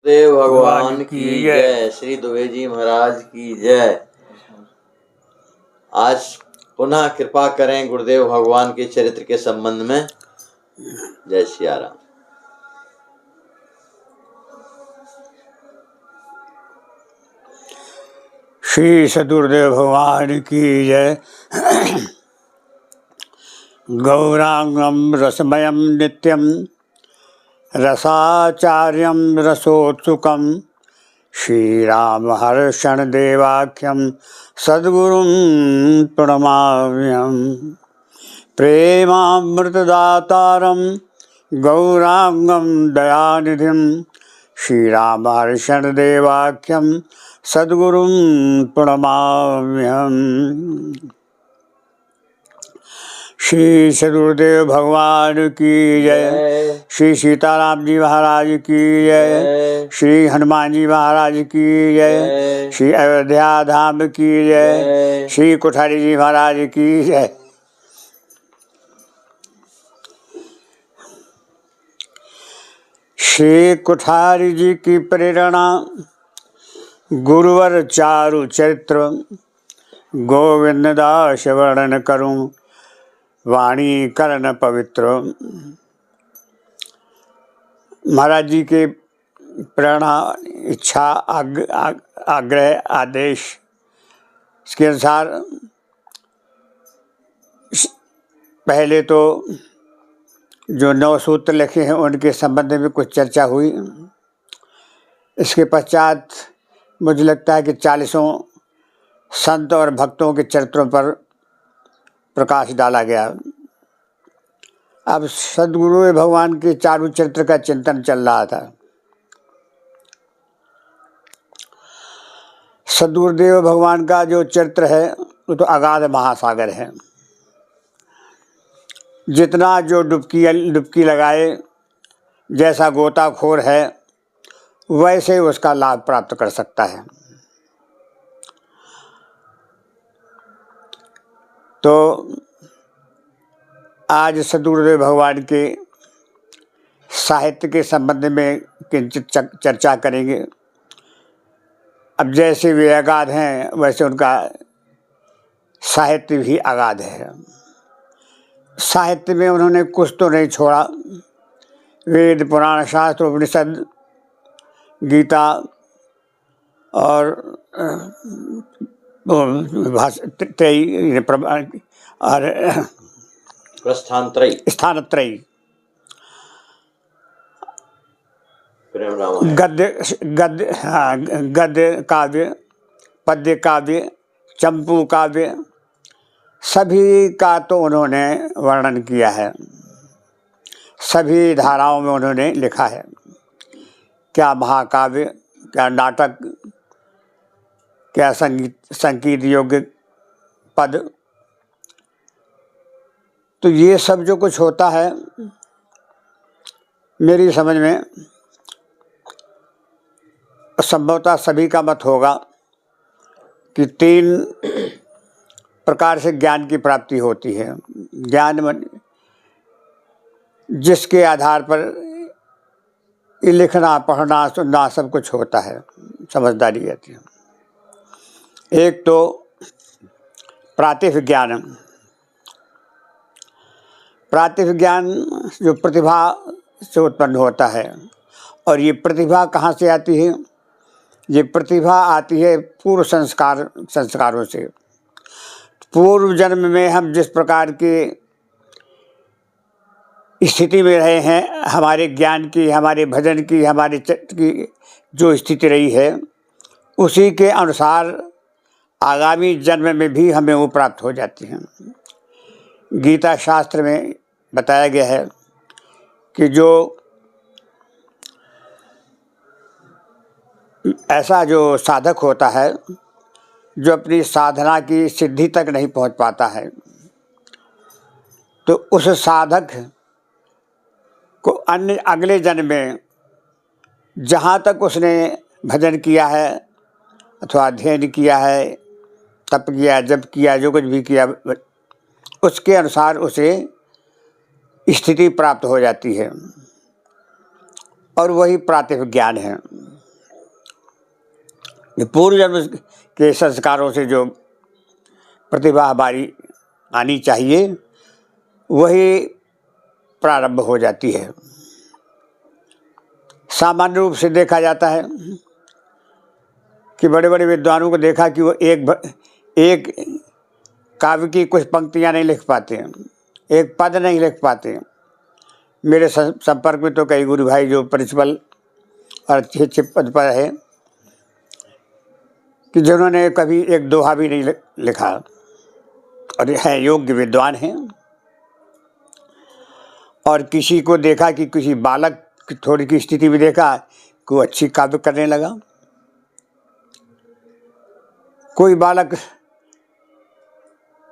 देव भगवान की जय। श्री दुबे जी महाराज की जय। आज पुनः कृपा करें गुरुदेव भगवान के चरित्र के संबंध में। जय सिया राम। श्री सदगुरुदेव भगवान की जय। गौरांगम रसमयम नित्यम रसाचार्यम रसोत्सुकम श्रीराम हर्षण देवाख्यम सद्गुरुं प्रणमाम्यहम्। प्रेमामृतदातारं गौरांगम दयानिधिं श्रीराम हर्षण देवाख्यम सद्गुरुं प्रणमाम्यहम्। श्री सदगुरुदेव भगवान की जय। श्री सीताराम जी महाराज की जय। श्री हनुमान जी महाराज की जय। श्री अयोध्या धाम की जय। श्री कुठारी जी महाराज की जय। श्री कुठारी जी की प्रेरणा गुरुवर चारु चरित्र गोविंद दास वर्णन करूं वाणी करण पवित्र। महाराज जी के प्रेरणा इच्छा आग्रह आदेश इसके अनुसार पहले तो जो 9 सूत्र लिखे हैं उनके संबंध में कुछ चर्चा हुई। इसके पश्चात मुझे लगता है कि 40 संत और भक्तों के चरित्रों पर प्रकाश डाला गया। अब सदगुरु भगवान के चारु चरित्र का चिंतन चल रहा था। सदगुरुदेव भगवान का जो चरित्र है वो तो अगाध महासागर है। जितना जो डुबकी लगाए, जैसा गोताखोर है वैसे उसका लाभ प्राप्त कर सकता है। तो आज सदगुरुदेव भगवान के साहित्य के संबंध में किंचित चर्चा करेंगे। अब जैसे वे अगाध हैं वैसे उनका साहित्य भी अगाध है। साहित्य में उन्होंने कुछ तो नहीं छोड़ा। वेद पुराण शास्त्र उपनिषद गीता और स्थानत्रयी गद्य काव्य, पद्य काव्य, चंपू काव्य सभी का तो उन्होंने वर्णन किया है। सभी धाराओं में उन्होंने लिखा है। क्या महाकाव्य, क्या नाटक, क्या संगीत योग्य पद। तो ये सब जो कुछ होता है मेरी समझ में संभवतः सभी का मत होगा कि 3 प्रकार से ज्ञान की प्राप्ति होती है। ज्ञान जिसके आधार पर ये लिखना पढ़ना सुनना सब कुछ होता है, समझदारी रहती है। एक तो प्रातिभ ज्ञान। प्रातिभ ज्ञान जो प्रतिभा से उत्पन्न होता है। और ये प्रतिभा कहाँ से आती है? ये प्रतिभा आती है पूर्व संस्कारों से। पूर्व जन्म में हम जिस प्रकार की स्थिति में रहे हैं, हमारे ज्ञान की, हमारे भजन की, हमारे चित्त की जो स्थिति रही है, उसी के अनुसार आगामी जन्म में भी हमें वो प्राप्त हो जाती हैं। गीता शास्त्र में बताया गया है कि जो ऐसा जो साधक होता है जो अपनी साधना की सिद्धि तक नहीं पहुंच पाता है, तो उस साधक को अगले जन्म में जहाँ तक उसने भजन किया है अथवा अध्ययन किया है, तप किया, जप किया, जो कुछ भी किया, उसके अनुसार उसे स्थिति प्राप्त हो जाती है। और वही प्रातिभ ज्ञान है। ये पूर्व जन्म के संस्कारों से जो प्रतिभा हमारी आनी चाहिए वही प्रारंभ हो जाती है। सामान्य रूप से देखा जाता है कि बड़े बड़े विद्वानों को देखा कि वो एक काव्य की कुछ पंक्तियां नहीं लिख पाते हैं, एक पद नहीं लिख पाते। मेरे संपर्क में तो कई गुरु भाई जो प्रिंसिपल और अच्छे पद पर है कि जिन्होंने कभी एक दोहा भी नहीं लिखा और है योग्य विद्वान हैं। और किसी को देखा कि किसी बालक की थोड़ी की स्थिति भी देखा कि वो अच्छी काव्य करने लगा। कोई बालक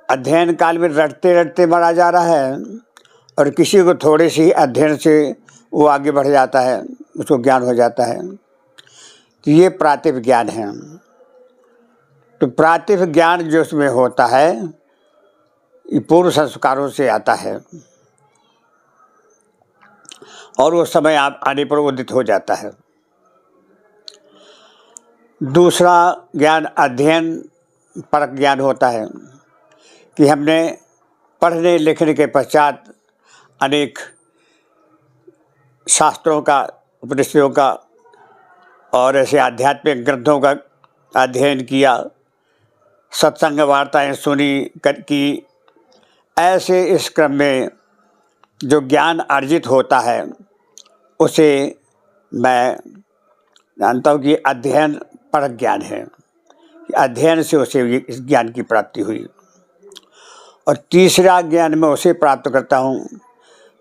अध्ययन काल में रटते रटते मरा जा रहा है और किसी को थोड़े से अध्ययन से वो आगे बढ़ जाता है, उसको ज्ञान हो जाता है। तो ये प्रातिभ ज्ञान है। तो प्रातिभ ज्ञान जो उसमें होता है ये पूर्व संस्कारों से आता है और वो समय आने पर उदित हो जाता है। दूसरा ज्ञान अध्ययन परक ज्ञान होता है कि हमने पढ़ने लिखने के पश्चात अनेक शास्त्रों का, उपनिषदों का और ऐसे आध्यात्मिक ग्रंथों का अध्ययन किया, सत्संग वार्ताएं सुनी की। ऐसे इस क्रम में जो ज्ञान अर्जित होता है उसे मैं जानता हूँ कि अध्ययन परक ज्ञान है। अध्ययन से उसे इस ज्ञान की प्राप्ति हुई। और तीसरा ज्ञान मैं उसे प्राप्त करता हूँ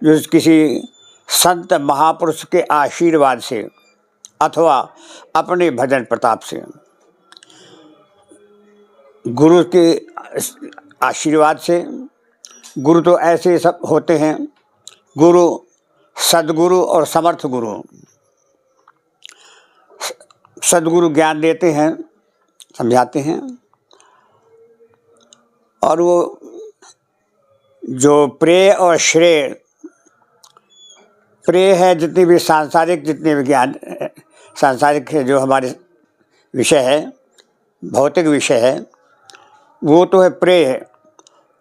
जो किसी संत महापुरुष के आशीर्वाद से अथवा अपने भजन प्रताप से। गुरु के आशीर्वाद से, गुरु तो ऐसे सब होते हैं, गुरु सद्गुरु और समर्थ गुरु। सद्गुरु ज्ञान देते हैं, समझाते हैं, और वो जो प्रेय और श्रेय, प्रेय है जितनी भी सांसारिक, जितने भी ज्ञान सांसारिक जो हमारे विषय है, भौतिक विषय है, वो तो है प्रेय।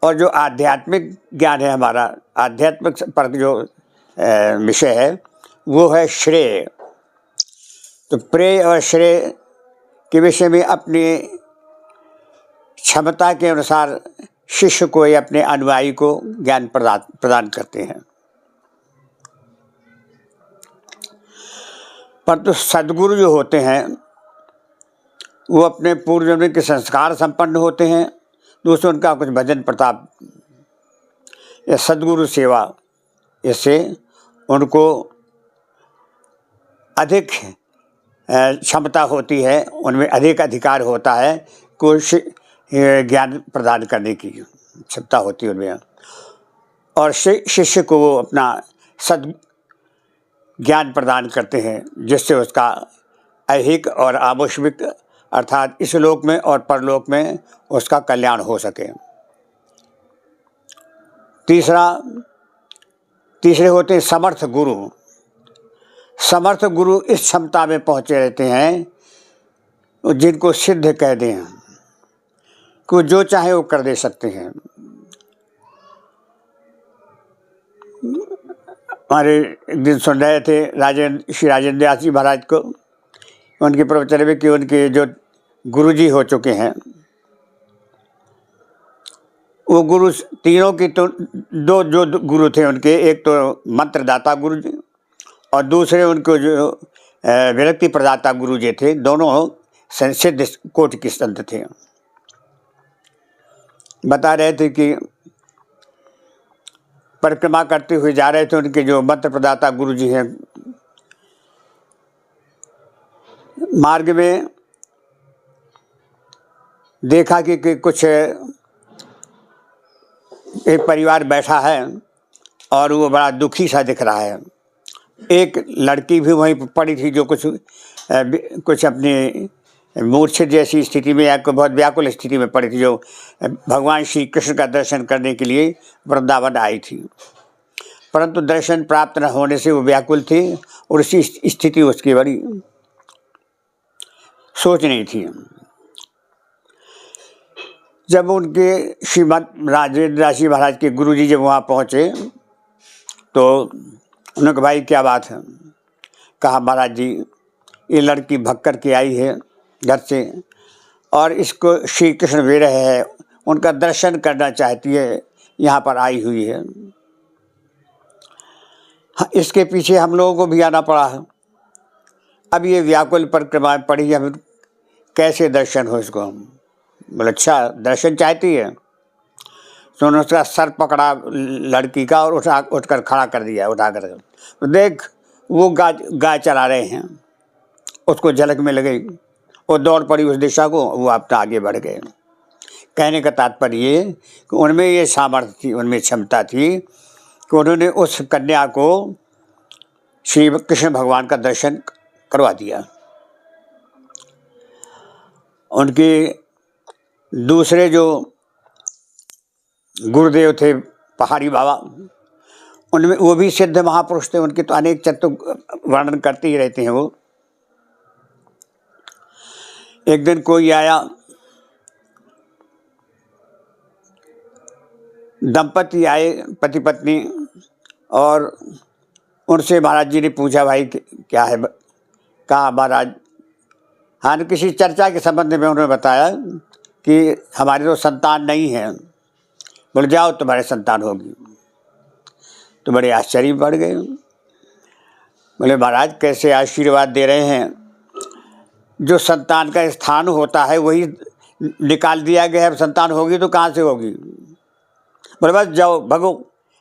और जो आध्यात्मिक ज्ञान है हमारा, आध्यात्मिक पर जो विषय है वो है श्रेय। तो प्रेय और श्रेय के विषय में अपनी क्षमता के अनुसार शिष्य को या अपने अनुयायी को ज्ञान प्रदान करते हैं। परंतु सद्गुरु जो होते हैं वो अपने पूर्व जन्म के संस्कार संपन्न होते हैं। दूसरों उनका कुछ भजन प्रताप या सद्गुरु सेवा, इससे उनको अधिक क्षमता होती है, उनमें अधिक अधिकार होता है, कुछ ज्ञान प्रदान करने की क्षमता होती है उनमें। और शिष्य को वो अपना सद ज्ञान प्रदान करते हैं जिससे उसका ऐहिक और आमुष्मिक अर्थात इस लोक में और परलोक में उसका कल्याण हो सके। तीसरे होते हैं समर्थ गुरु। समर्थ गुरु इस क्षमता में पहुँचे रहते हैं जिनको सिद्ध कह दें कि जो चाहे वो कर दे सकते हैं। हमारे एक दिन सुन रहे थे श्री राजेंद्र दास जी महाराज को, उनके प्रवचन में कि उनके जो गुरुजी हो चुके हैं वो गुरु तीनों की, तो दो जो गुरु थे उनके, एक तो मंत्रदाता गुरु जी और दूसरे उनको जो विरक्ति प्रदाता गुरु जी थे, दोनों सिद्ध कोटि के संत थे। बता रहे थे कि परिक्रमा करते हुए जा रहे थे, उनके जो मंत्र प्रदाता गुरु जी हैं, मार्ग में देखा कि कुछ एक परिवार बैठा है और वो बड़ा दुखी सा दिख रहा है। एक लड़की भी वहीं पड़ी थी जो कुछ अपनी मूर्छित जैसी स्थिति में या बहुत व्याकुल स्थिति में पड़ी थी, जो भगवान श्री कृष्ण का दर्शन करने के लिए वृंदावन आई थी, परंतु दर्शन प्राप्त न होने से वो व्याकुल थी और इसी स्थिति उसकी बड़ी। सोच नहीं थी। जब उनके श्रीमद राजेंद्र दास जी महाराज के गुरुजी जब वहाँ पहुँचे तो उन्होंने कहा भाई क्या बात है। कहा महाराज जी ये लड़की भग कर के आई है घर से और इसको श्री कृष्ण वे रहे हैं, उनका दर्शन करना चाहती है, यहाँ पर आई हुई है। इसके पीछे हम लोगों को भी आना पड़ा है। अब ये व्याकुल परिक्रमा पड़ी, अब कैसे दर्शन हो इसको। बोले अच्छा दर्शन चाहती है। तो उन्होंने उसका सर पकड़ा लड़की का और उठकर खड़ा कर दिया, उठा कर। तो देख वो गाय चला रहे हैं, उसको झलक में लगी, वो दौड़ पड़ी उस दिशा को, वो अपना आगे बढ़ गए। कहने का तात्पर्य ये कि उनमें ये सामर्थ्य थी, उनमें क्षमता थी कि उन्होंने उस कन्या को श्री कृष्ण भगवान का दर्शन करवा दिया। उनके दूसरे जो गुरुदेव थे पहाड़ी बाबा, उनमें वो भी सिद्ध महापुरुष थे। उनके तो अनेक चरित्र वर्णन करते ही रहते हैं। वो एक दिन कोई आया, दंपति आए पति पत्नी, और उनसे महाराज जी ने पूछा भाई क्या है। कहा महाराज हाँ, किसी चर्चा के संबंध में उन्होंने बताया कि हमारी तो संतान नहीं है। बोले जाओ तुम्हारे संतान होगी। तो बड़े आश्चर्य बढ़ गए। बोले महाराज कैसे आशीर्वाद दे रहे हैं, जो संतान का स्थान होता है वही निकाल दिया गया है। संतान होगी तो कहाँ से होगी। बोले बस जाओ भगो,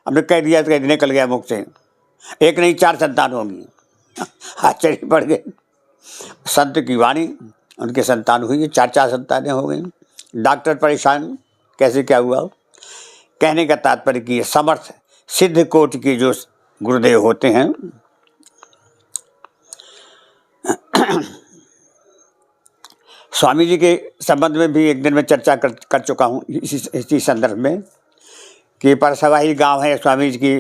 हमने कह दिया तो निकल गया मुख से, एक नहीं 4 संतान होंगी। आश्चर्य पड़ गए। संत की वाणी, उनके संतान हुई, 4 संतानें हो गई। डॉक्टर परेशान कैसे क्या हुआ। कहने का तात्पर्य कि समर्थ सिद्ध कोटि के जो गुरुदेव होते हैं, स्वामी जी के संबंध में भी एक दिन मैं चर्चा कर चुका हूँ इसी संदर्भ में कि परसवाही गांव है स्वामी जी की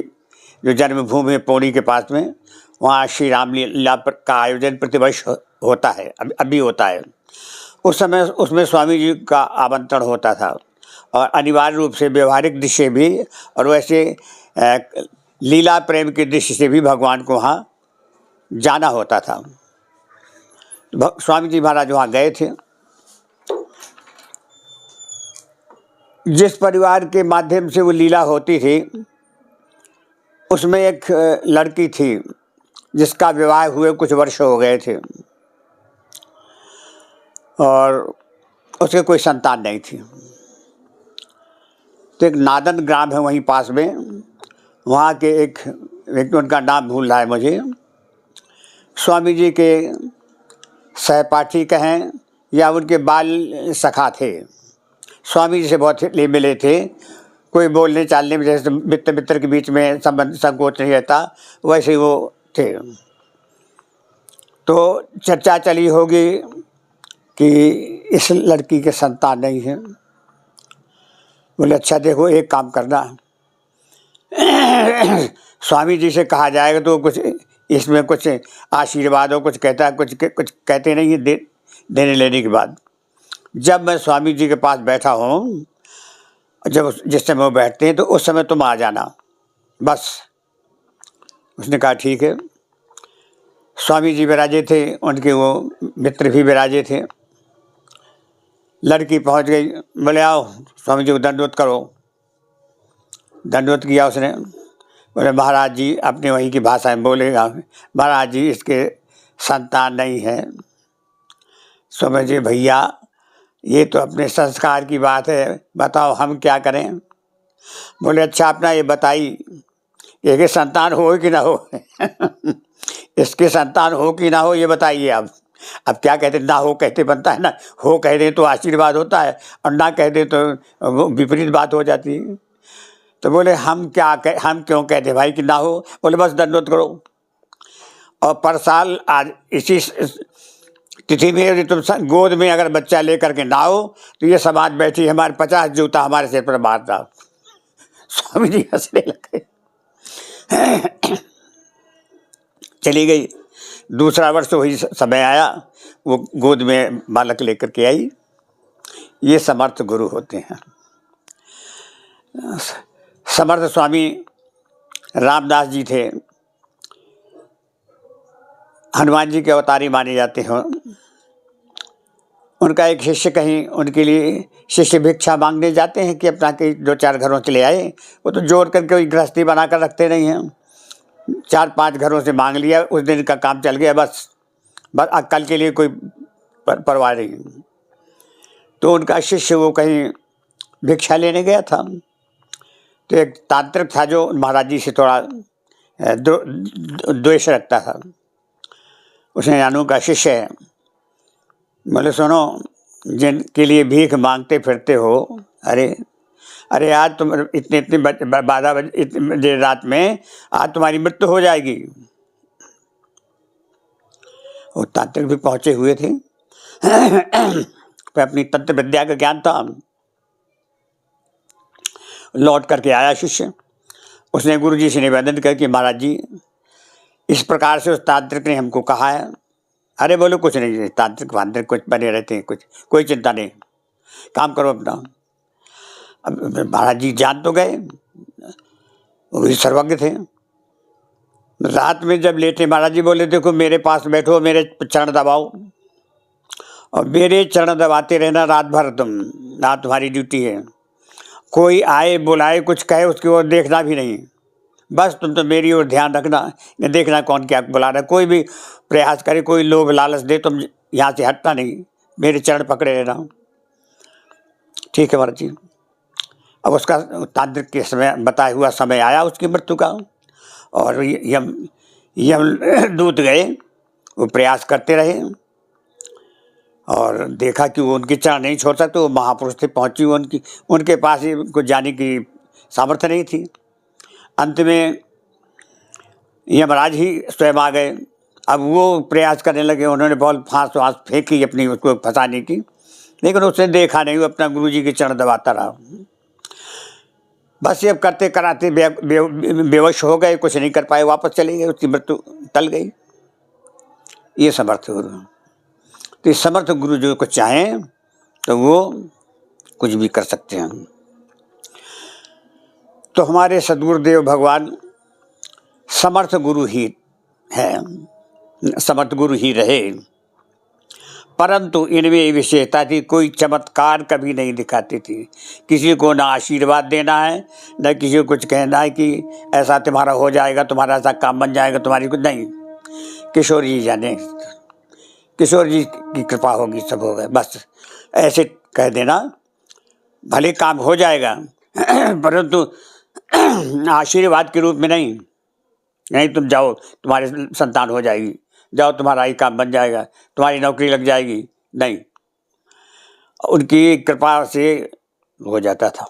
जो जन्मभूमि है पौड़ी के पास में, वहाँ श्री रामलीला का आयोजन प्रतिवर्ष होता है, अभी होता है। उस समय उसमें स्वामी जी का आमंत्रण होता था और अनिवार्य रूप से व्यवहारिक दृष्टि से भी और वैसे लीला प्रेम की दृष्टि से भी भगवान को वहाँ जाना होता था। स्वामी जी महाराज वहाँ गए थे। जिस परिवार के माध्यम से वो लीला होती थी उसमें एक लड़की थी जिसका विवाह हुए कुछ वर्ष हो गए थे और उसके कोई संतान नहीं थी। तो एक नादन ग्राम है वहीं पास में, वहाँ के एक व्यक्ति, उनका नाम भूल रहा है मुझे, स्वामी जी के सहपाठी कहें या उनके बाल सखा थे। स्वामी जी से बहुत मिले थे। कोई बोलने चालने में जैसे मित्र मित्र के बीच में संबंध संकोच नहीं रहता, वैसे वो थे। तो चर्चा चली होगी कि इस लड़की के संतान नहीं है। बोले अच्छा देखो एक काम करना, स्वामी जी से कहा जाएगा तो कुछ इसमें कुछ आशीर्वाद हो, कुछ कहता है, कुछ कहते नहीं है देने लेने के बाद। जब मैं स्वामी जी के पास बैठा हूँ, जब जिस समय वो बैठते हैं तो उस समय तुम आ जाना बस। उसने कहा ठीक है। स्वामी जी विराजे थे, उनके वो मित्र भी विराजे थे। लड़की पहुंच गई। बोले आओ स्वामी जी को दंडवत करो। दंडवत किया उसने। बोले महाराज जी, अपने वहीं की भाषा में बोलेगा, महाराज जी इसके संतान नहीं है। समझे भैया, ये तो अपने संस्कार की बात है, बताओ हम क्या करें। बोले अच्छा अपना ये बताई, ये संतान हो कि ना हो। इसके संतान हो कि ना हो ये बताइए। अब क्या कहते, ना हो कहते बनता है ना, हो कह दें तो आशीर्वाद होता है और ना कह दें तो विपरीत बात हो जाती है। तो बोले हम क्यों कहते भाई कि ना हो। बोले बस दंडवत करो। और पर साल आज इसी तिथि में यदि तुम गोद में अगर बच्चा लेकर के ना हो तो ये समाज बैठी हमारे 50 जूता हमारे सिर पर मारता। स्वामी जी हंसने लगे। चली गई। दूसरा वर्ष वही समय आया, वो गोद में बालक लेकर के आई। ये समर्थ गुरु होते हैं। समर्थ स्वामी रामदास जी थे, हनुमान जी के अवतारी माने जाते हैं। उनका एक शिष्य कहीं उनके लिए शिष्य भिक्षा मांगने जाते हैं कि अपना के 2-4 घरों से ले आए। वो तो जोड़ करके कोई गृहस्थी बना कर रखते नहीं हैं। 4-5 घरों से मांग लिया, उस दिन का काम चल गया, बस कल के लिए कोई परवाह नहीं। तो उनका शिष्य वो कहीं भिक्षा लेने गया था, तो एक तांत्रिक था जो महाराज जी से थोड़ा द्वेष रखता था। उसने अनु का शिष्य है, बोले सुनो, जिनके लिए भीख मांगते फिरते हो, अरे आज तुम इतने 12 बजे रात में आज तुम्हारी मृत्यु हो जाएगी। वो तांत्रिक भी पहुंचे हुए थे पर अपनी तंत्र विद्या का ज्ञान था। लौट करके आया शिष्य, उसने गुरु जी से निवेदन किया कि महाराज जी, इस प्रकार से उस तांत्रिक ने हमको कहा है। अरे बोलो कुछ नहीं, तांत्रिक वांत्रिक कुछ बने रहते हैं, कुछ कोई चिंता नहीं, काम करो अपना। अब महाराज जी जान तो गए, वो भी सर्वज्ञ थे। रात में जब लेटे, महाराज जी बोले देखो मेरे पास बैठो, मेरे चरण दबाओ और मेरे चरण दबाते रहना रात भर, ना तुम्हारी ड्यूटी है। कोई आए बुलाए कुछ कहे उसकी ओर देखना भी नहीं, बस तुम तो मेरी ओर ध्यान रखना, देखना कौन क्या बुला रहा है। कोई भी प्रयास करे, कोई लोभ लालच दे, तुम यहाँ से हटना नहीं, मेरे चरण पकड़े रहना। ठीक है महाराज जी। अब उसका तांत्रिक के समय बताया हुआ समय आया उसकी मृत्यु का, और यम दूत गए, वो प्रयास करते रहे और देखा कि वो उनके चरण नहीं छोड़ सकते। वो महापुरुष थे, पहुँची उनके पास ही कुछ जाने की सामर्थ्य नहीं थी। अंत में यमराज ही स्वयं आ गए। अब वो प्रयास करने लगे, उन्होंने बहुत फांस वांस फेंकी अपनी उसको फंसाने की, लेकिन उसने देखा नहीं, वो अपना गुरुजी के चरण दबाता रहा। बस ये अब करते कराते बेवश हो गए, कुछ नहीं कर पाए, वापस चले गए, उसकी मृत्यु टल गई। ये समर्थ गुरु। तो समर्थ गुरु जो कुछ चाहें तो वो कुछ भी कर सकते हैं। तो हमारे सद्गुरुदेव भगवान समर्थ गुरु ही है, समर्थ गुरु ही रहे, परंतु इनमें विशेषता थी, कोई चमत्कार कभी नहीं दिखाती थी। किसी को ना आशीर्वाद देना है, न किसी को कुछ कहना है कि ऐसा तुम्हारा हो जाएगा, तुम्हारा ऐसा काम बन जाएगा, तुम्हारी कुछ नहीं। किशोर जी जाने, किशोर जी की कृपा होगी, सब होगा, बस ऐसे कह देना, भले काम हो जाएगा परंतु आशीर्वाद के रूप में नहीं तुम जाओ तुम्हारे संतान हो जाएगी, जाओ तुम्हारा ही काम बन जाएगा, तुम्हारी नौकरी लग जाएगी, नहीं। उनकी कृपा से हो जाता था।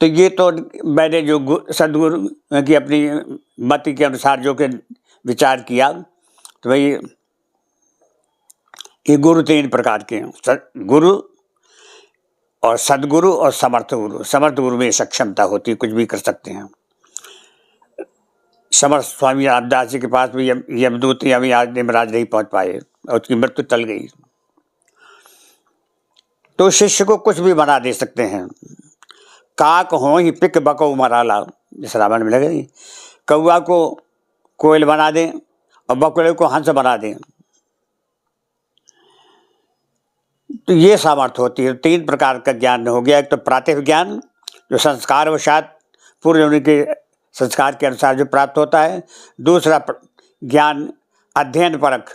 तो ये तो मैंने जो सद्गुरु की अपनी मत के अनुसार जो कि विचार किया, तो भाई ये गुरु 3 प्रकार के हैं, गुरु और सद्गुरु और समर्थ गुरु। समर्थ गुरु में सक्षमता होती है, कुछ भी कर सकते हैं। समर्थ स्वामी रामदास जी के पास भी यमदूत यमराज नहीं पहुंच पाए और उसकी मृत्यु टल गई। तो शिष्य को कुछ भी बना दे सकते हैं। काक हो ही पिक बको मराला, जिस रावण में लगे, कौआ को कोयल बना दें और बकुले को हंस बना दें। तो ये सामर्थ्य होती है। 3 प्रकार का ज्ञान हो गया। एक तो प्रातिभ ज्ञान जो संस्कार वशात पूर्व जन्म के संस्कार के अनुसार जो प्राप्त होता है। दूसरा ज्ञान अध्ययन परक,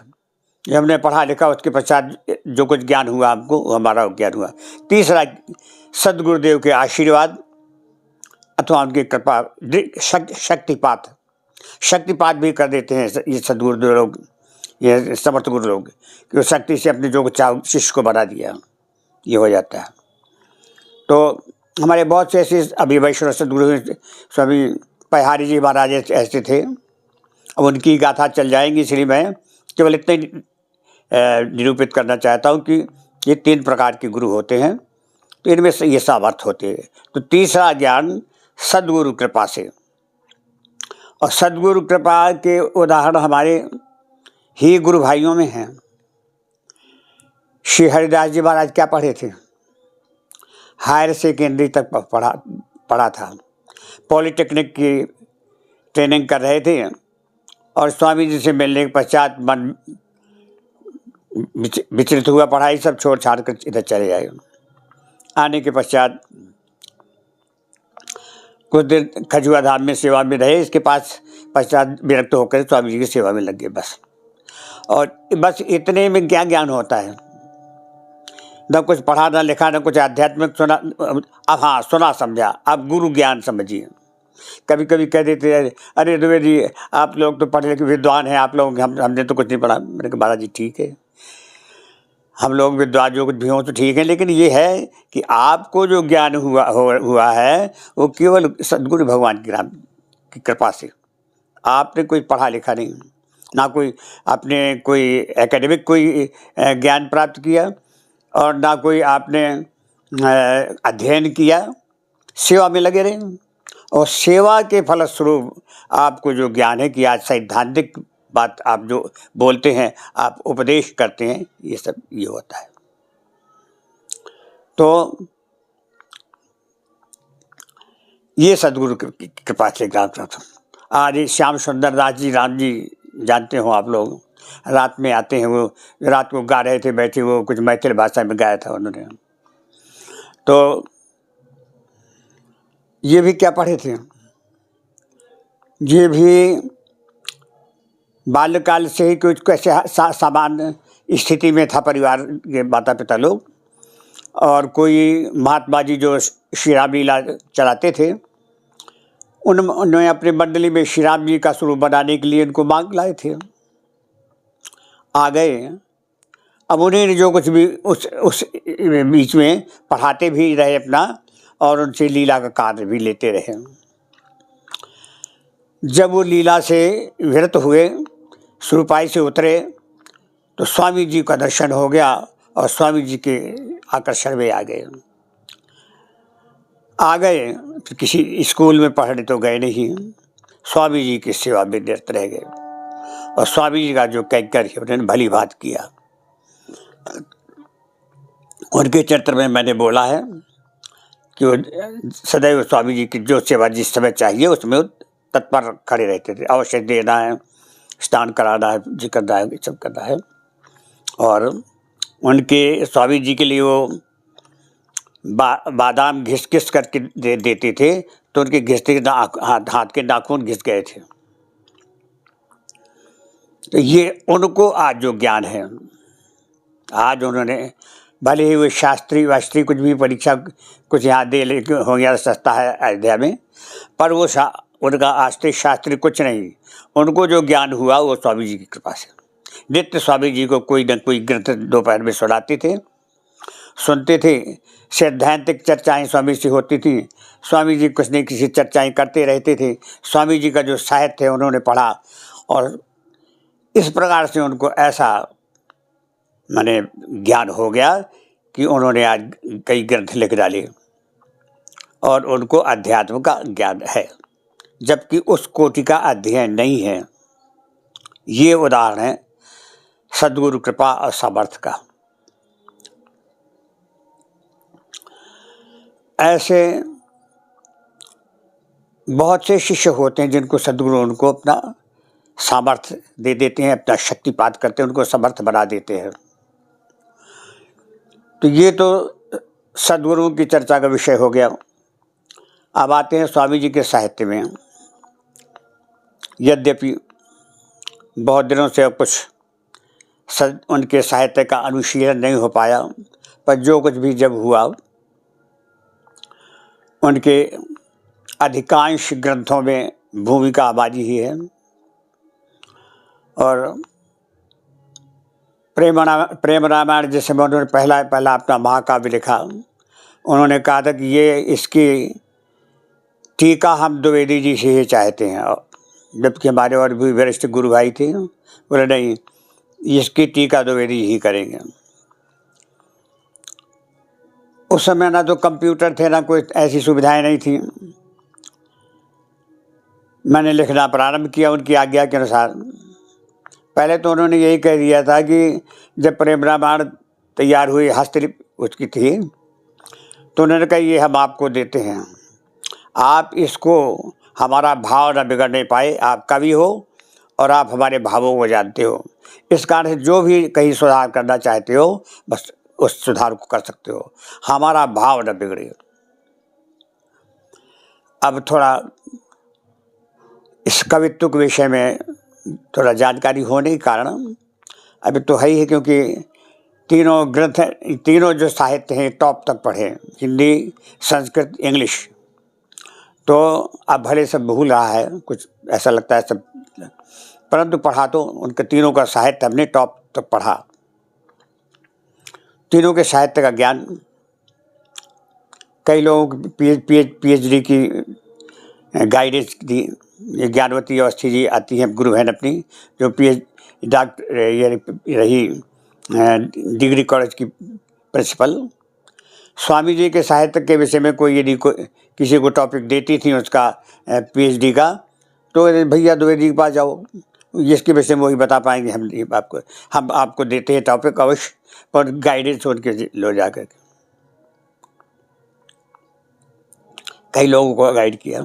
जो हमने पढ़ा लिखा उसके पश्चात जो कुछ ज्ञान हुआ हमको, वो हमारा ज्ञान हुआ। तीसरा सद्गुरुदेव के आशीर्वाद अथवा उनकी कृपा, शक्तिपात भी कर देते हैं ये सद्गुरुदेव लोग, ये समर्थ गुरु लोग, कि वो शक्ति से अपने जो चाह शिष्य को बना दिया, ये हो जाता है। तो हमारे बहुत से ऐसे अभी वैष्णव सद्गुरु स्वामी पहाड़ी जी महाराज ऐसे थे। अब उनकी गाथा चल जाएंगी, इसलिए मैं केवल इतने निरूपित करना चाहता हूँ कि ये 3 प्रकार के गुरु होते हैं, तो इनमें से ये सामर्थ्य होते हैं। तो तीसरा ज्ञान सद्गुरु कृपा से, और सद्गुरु कृपा के उदाहरण हमारे ही गुरु भाइयों में हैं। श्री हरिदास जी महाराज क्या पढ़े थे? हायर सेकेंडरी तक पढ़ा था। पॉलिटेक्निक की ट्रेनिंग कर रहे थे और स्वामी जी से मिलने के पश्चात मन विचलित हुआ, पढ़ाई सब छोड़ छाड़ कर इधर चले आए। आने के पश्चात कुछ देर खजुआ धाम में सेवा में रहे, इसके पास पश्चात विरक्त होकर स्वामी जी की सेवा में लग गए बस। और बस इतने में क्या ज्ञान होता है? न कुछ पढ़ा न लिखा, न कुछ आध्यात्मिक सुना। अब हाँ, सुना समझा, अब गुरु ज्ञान समझिए। कभी कभी कह देते हैं, अरे द्विवेदी जी आप लोग तो पढ़े लिखे विद्वान हैं, आप लोग हमने तो कुछ नहीं पढ़ा। मैंने कहा महाराज जी ठीक है, हम लोग विद्वान जो कुछ भी हों तो ठीक है, लेकिन ये है कि आपको जो ज्ञान हुआ है वो केवल सद्गुरु भगवान की कृपा से। आपने कोई पढ़ा लिखा नहीं, ना कोई आपने कोई एकेडमिक कोई ज्ञान प्राप्त किया और ना कोई आपने अध्ययन किया, सेवा में लगे रहे। और सेवा के फलस्वरूप आपको जो ज्ञान है कि आज सैद्धांतिक बात आप जो बोलते हैं, आप उपदेश करते हैं, ये सब ये होता है। तो ये सद्गुरु की कृपा से ज्ञान प्राप्त। आज श्याम सुंदर दास जी, राम जी जानते हो आप लोग, रात में आते हैं, वो रात को गा रहे थे बैठे, वो कुछ मैथिली भाषा में गाया था उन्होंने। तो ये भी क्या पढ़े थे? ये भी बाल्यकाल से ही कुछ कैसे सामान्य स्थिति में था परिवार के माता पिता लोग। और कोई महात्मा जी जो श्री राम लीला चलाते थे, उन्होंने अपनी मंडली में श्री राम जी का स्वरूप बनाने के लिए उनको मांग लाए थे। आ गए, अब उन्हें जो कुछ भी उस बीच में पढ़ाते भी रहे अपना, और उनसे लीला का कार्य भी लेते रहे। जब वो लीला से विरत हुए, सुरपाई से उतरे, तो स्वामी जी का दर्शन हो गया और स्वामी जी के आकर्षण में आ गए। तो किसी स्कूल में पढ़ने तो गए नहीं, स्वामी जी की सेवा में निरत रह गए। और स्वामी जी का जो कैंकर है उन्होंने भली बात किया। उनके चरित्र में मैंने बोला है कि वो सदैव स्वामी जी की जो सेवा जिस समय चाहिए उसमें तत्पर खड़े रहते थे। अवश्य देना है, स्नान कराना है, जी करना है, सब करना है। और उनके स्वामी जी के लिए वो बादाम घिस करके देते थे, तो उनके घिसते हाथ के नाखून घिस गए थे। तो ये उनको आज जो ज्ञान है, आज उन्होंने भले ही वो शास्त्री वास्त्री कुछ भी परीक्षा कुछ यहाँ दे ले हो गया, सस्ता है अयोध्या में, पर वो उनका आस्तिक शास्त्री कुछ नहीं। उनको जो ज्ञान हुआ वो स्वामी जी की कृपा से। नित्य स्वामी जी को कोई न कोई ग्रंथ दोपहर में सुनाते थे, सुनते थे। सैद्धांतिक चर्चाएं स्वामी से होती थी, स्वामी जी कुछ नहीं किसी चर्चाएं करते रहते थे। स्वामी जी का जो साहित्य है उन्होंने पढ़ा और इस प्रकार से उनको ऐसा माने ज्ञान हो गया कि उन्होंने आज कई ग्रंथ लिख डाले और उनको अध्यात्म का ज्ञान है, जबकि उस कोटि का अध्ययन नहीं है। ये उदाहरण है सद्गुरु कृपा और सामर्थ्य का। ऐसे बहुत से शिष्य होते हैं जिनको सद्गुरु उनको अपना सामर्थ्य दे देते हैं, अपना शक्तिपात करते हैं, उनको समर्थ बना देते हैं। तो ये तो सद्गुरु की चर्चा का विषय हो गया। अब आते हैं स्वामी जी के साहित्य में। यद्यपि बहुत दिनों से कुछ उनके साहित्य का अनुशीलन नहीं हो पाया, पर जो कुछ भी जब हुआ, उनके अधिकांश ग्रंथों में भूमिका आबादी ही है। और प्रेम रामायण जैसे में उन्होंने पहला अपना महाकाव्य लिखा। उन्होंने कहा था कि ये इसकी टीका हम द्विवेदी जी से ही चाहते हैं, जबकि हमारे और भी वरिष्ठ गुरु भाई थे, बोले नहीं इसकी टीका द्विवेदी ही करेंगे। उस समय ना तो कंप्यूटर थे, ना कोई ऐसी सुविधाएं नहीं थी। मैंने लिखना प्रारंभ किया उनकी आज्ञा के अनुसार। पहले तो उन्होंने यही कह दिया था कि जब प्रेम रामायण तैयार हुई, हस्तलिपि उसकी थी, तो उन्होंने कहा ये हम आपको देते हैं, आप इसको, हमारा भाव न बिगड़ने पाए, आप कवि हो और आप हमारे भावों को जानते हो, इस कारण से जो भी कहीं सुधार करना चाहते हो बस उस सुधार को कर सकते हो, हमारा भाव न बिगड़े। अब थोड़ा इस कवित्व के विषय में थोड़ा जानकारी होने के कारण अभी तो है ही है, क्योंकि तीनों ग्रंथ, तीनों जो साहित्य हैं टॉप तक पढ़े, हिंदी, संस्कृत, इंग्लिश, तो अब भले सब भूल रहा है, कुछ ऐसा लगता है सब, परंतु पढ़ा तो उनके तीनों का साहित्य हमने टॉप तक पढ़ा। तीनों के साहित्य का ज्ञान, कई लोगों को PhD की गाइडेंस दी। ज्ञानवती अवस्थी जी आती हैं, गुरु बहन अपनी, जो डॉक्टर ये रही डिग्री कॉलेज की प्रिंसिपल। स्वामी जी के साहित्य के विषय में कोई यदि किसी को टॉपिक देती थी उसका PhD का, तो भैया द्विवेदी के पास जाओ, जिसके विषय में वही बता पाएंगे, हम आपको देते हैं टॉपिक अवश्य, पर गाइडेंस उनके लो जाकर के। कई लोगों को गाइड किया।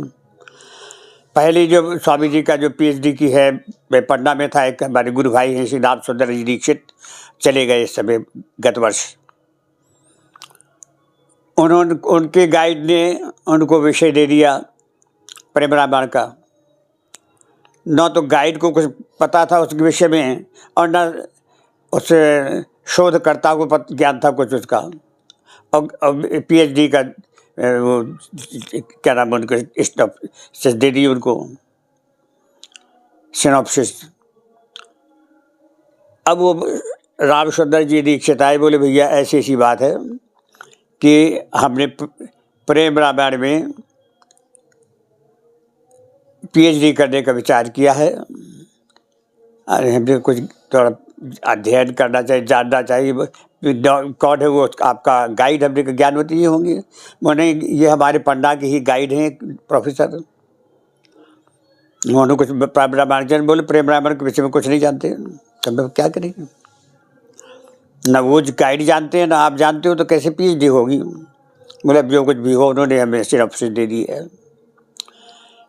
पहले जो स्वामी जी का जो PhD की है, पटना में था, एक हमारे गुरु भाई हैं श्री राम सुंदर जी दीक्षित, चले गए इस समय गत वर्ष। उनके गाइड ने उनको विषय दे दिया प्रेम रामायण का। न तो गाइड को कुछ पता था उसके विषय में, और न उस शोधकर्ता को ज्ञान था कुछ उसका। और PhD का वो क्या नाम उनको स्टॉप दे दी उनको, सिनॉप्सिस। अब वो राम सुंदर जी दीक्षित आए, बोले भैया ऐसी ऐसी बात है कि हमने प्रेम रामायण में PhD करने का विचार किया है, अरे हमने कुछ थोड़ा अध्ययन करना चाहिए, जानना चाहिए, कौन है वो आपका गाइड? हमने कहा ज्ञानवती जी होंगी। मैंने ये हमारे पन्ना की ही गाइड हैं प्रोफेसर। उन्होंने कुछ प्रेम रामायण बोले, प्रेम रामायण के विषय में कुछ नहीं जानते, तब हम क्या करेंगे? ना वो गाइड जानते हैं ना आप जानते हो, तो कैसे PhD होगी? बोले जो कुछ भी हो, उन्होंने हमें सिनॉप्सिस दे दी है।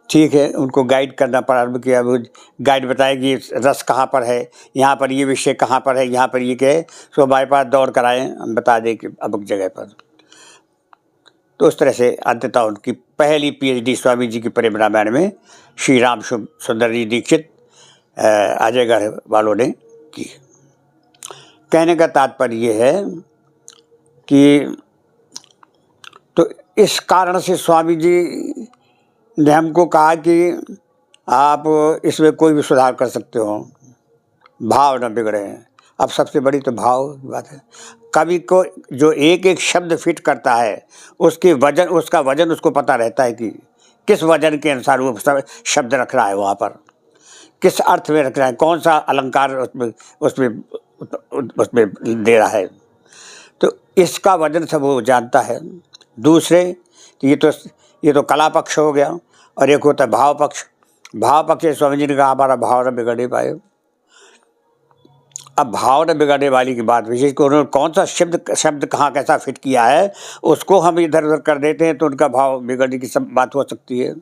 ठीक है, उनको गाइड करना प्रारंभ किया। वो गाइड बताए कि रस कहाँ पर है, यहाँ पर ये विषय कहाँ पर है, यहाँ पर ये क्या है, सो हमारे पास दौड़ कर आए, हम बता दें कि अमुक जगह पर। तो उस तरह से अंततः उनकी पहली PhD स्वामी जी की प्रेम रामायण में श्री राम सुंदर जी दीक्षित अजयगढ़ वालों ने की। कहने का तात्पर्य ये है कि तो इस कारण से स्वामी जी ने हमको कहा कि आप इसमें कोई भी सुधार कर सकते हो, भाव न बिगड़े। अब सबसे बड़ी तो भाव बात है। कवि को जो एक एक शब्द फिट करता है, उसके वजन, उसका वजन उसको पता रहता है कि किस वजन के अनुसार वो शब्द रख रहा है, वहाँ पर किस अर्थ में रख रहा है, कौन सा अलंकार उसमें दे रहा है, तो इसका वजन सब वो जानता है। दूसरे ये तो कला पक्ष हो गया, और एक होता है भाव पक्ष। भाव पक्ष स्वामी जी ने कहा हमारा भाव न बिगड़ने पाए। अब भाव न बिगड़ने वाली की बात विशेष को उन्होंने कौन सा शब्द कहाँ कैसा फिट किया है, उसको हम इधर उधर कर देते हैं, तो उनका भाव बिगड़ने की सब बात हो सकती है।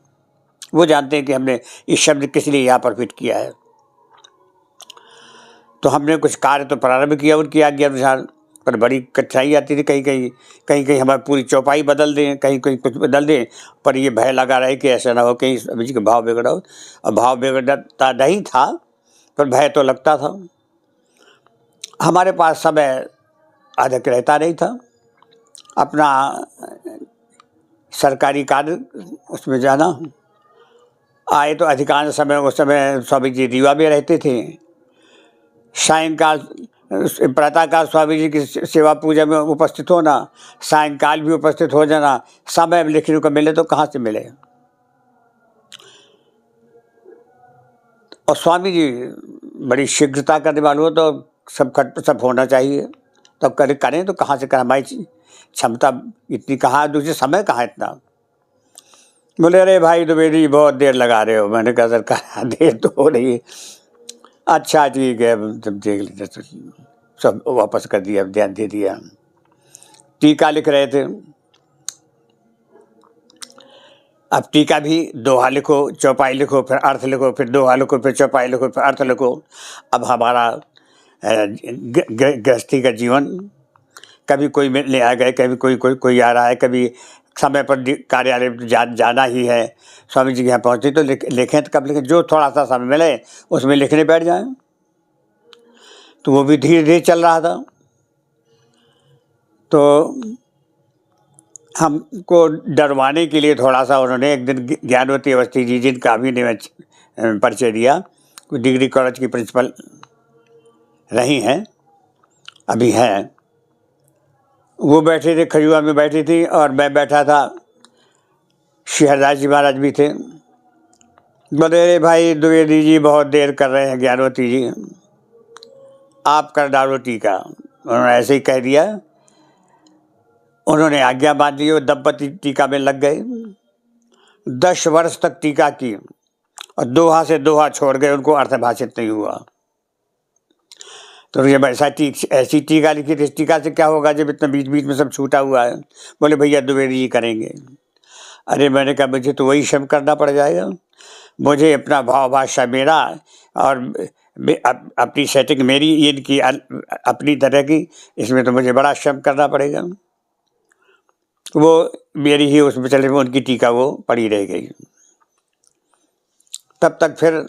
वो जानते हैं कि हमने इस शब्द किस लिए यहाँ पर फिट किया है। तो हमने कुछ कार्य तो प्रारंभ किया उनकी आज्ञा अनुसार, पर बड़ी कठिनाई आती थी। कहीं हमारी पूरी चौपाई बदल दें, कहीं कुछ बदल दें, पर ये भय लगा रहे कि ऐसा ना हो कहीं स्वामी जी का भाव बिगड़ा हो। और भाव बिगड़ता नहीं था, पर भय तो लगता था। हमारे पास समय अधिक रहता नहीं था, अपना सरकारी कार्य उसमें जाना। आए तो अधिकांश समय उस समय स्वामी जी रीवा में रहते थे। सायंकाल प्रातःकाल स्वामी जी की सेवा पूजा में उपस्थित होना, सायंकाल भी उपस्थित हो जाना। समय लिखने को मिले तो कहाँ से मिले? और स्वामी जी बड़ी शीघ्रता करने वाले हो, तो सब होना चाहिए, तब करें तो कहाँ से करें? हमारी क्षमता इतनी कहाँ, दूसरे समय कहाँ इतना। बोले अरे भाई द्विवेदी बहुत देर लगा रहे हो। मैंने कहा सरकार देर तो हो रही है, अच्छा ठीक है, अब जब देख लेते तो सब वापस कर दिया, ध्यान दे दिया। टीका लिख रहे थे। अब टीका भी दोहा लिखो, चौपाई लिखो, फिर अर्थ लिखो, फिर दोहा लिखो, फिर चौपाई लिखो, फिर अर्थ लिखो। अब हमारा गृहस्थी का जीवन, कभी कोई मिलने आ गए, कभी कोई आ रहा है, कभी समय पर कार्यालय जाना ही है, स्वामी जी के यहाँ पहुँचे तो लिखें तो कब लिखें, जो थोड़ा सा समय मिले उसमें लिखने बैठ जाएं। तो वो भी धीरे धीरे चल रहा था। तो हमको डरवाने के लिए थोड़ा सा उन्होंने एक दिन ज्ञानवती अवस्थी जी, जिनका अभी ने परिचय दिया, डिग्री कॉलेज की प्रिंसिपल रही हैं, अभी हैं, वो बैठे थे, खजुआ में बैठी थी और मैं बैठा था, श्री हरिदास जी महाराज भी थे। बोले अरे भाई द्विवेदी जी बहुत देर कर रहे हैं, ज्ञानवती जी आप कर डालो टीका। उन्होंने ऐसे ही कह दिया, उन्होंने आज्ञा बांध दी और दंपति टीका में लग गए। 10 वर्ष तक टीका की और दोहा से दोहा छोड़ गए, उनको अर्थभाषित नहीं हुआ। तो जब ऐसी टीका लिखी थी, टीका से क्या होगा जब इतना बीच बीच में सब छूटा हुआ है। बोले भैया द्विवेदी जी करेंगे। अरे मैंने कहा मुझे तो वही श्रम करना पड़ जाएगा, मुझे अपना भाव भाषा मेरा और अपनी सेटिंग मेरी, इनकी अपनी तरह की, इसमें तो मुझे बड़ा श्रम करना पड़ेगा। वो मेरी ही उसमें चले, उनकी टीका वो पड़ी रह गई। तब तक फिर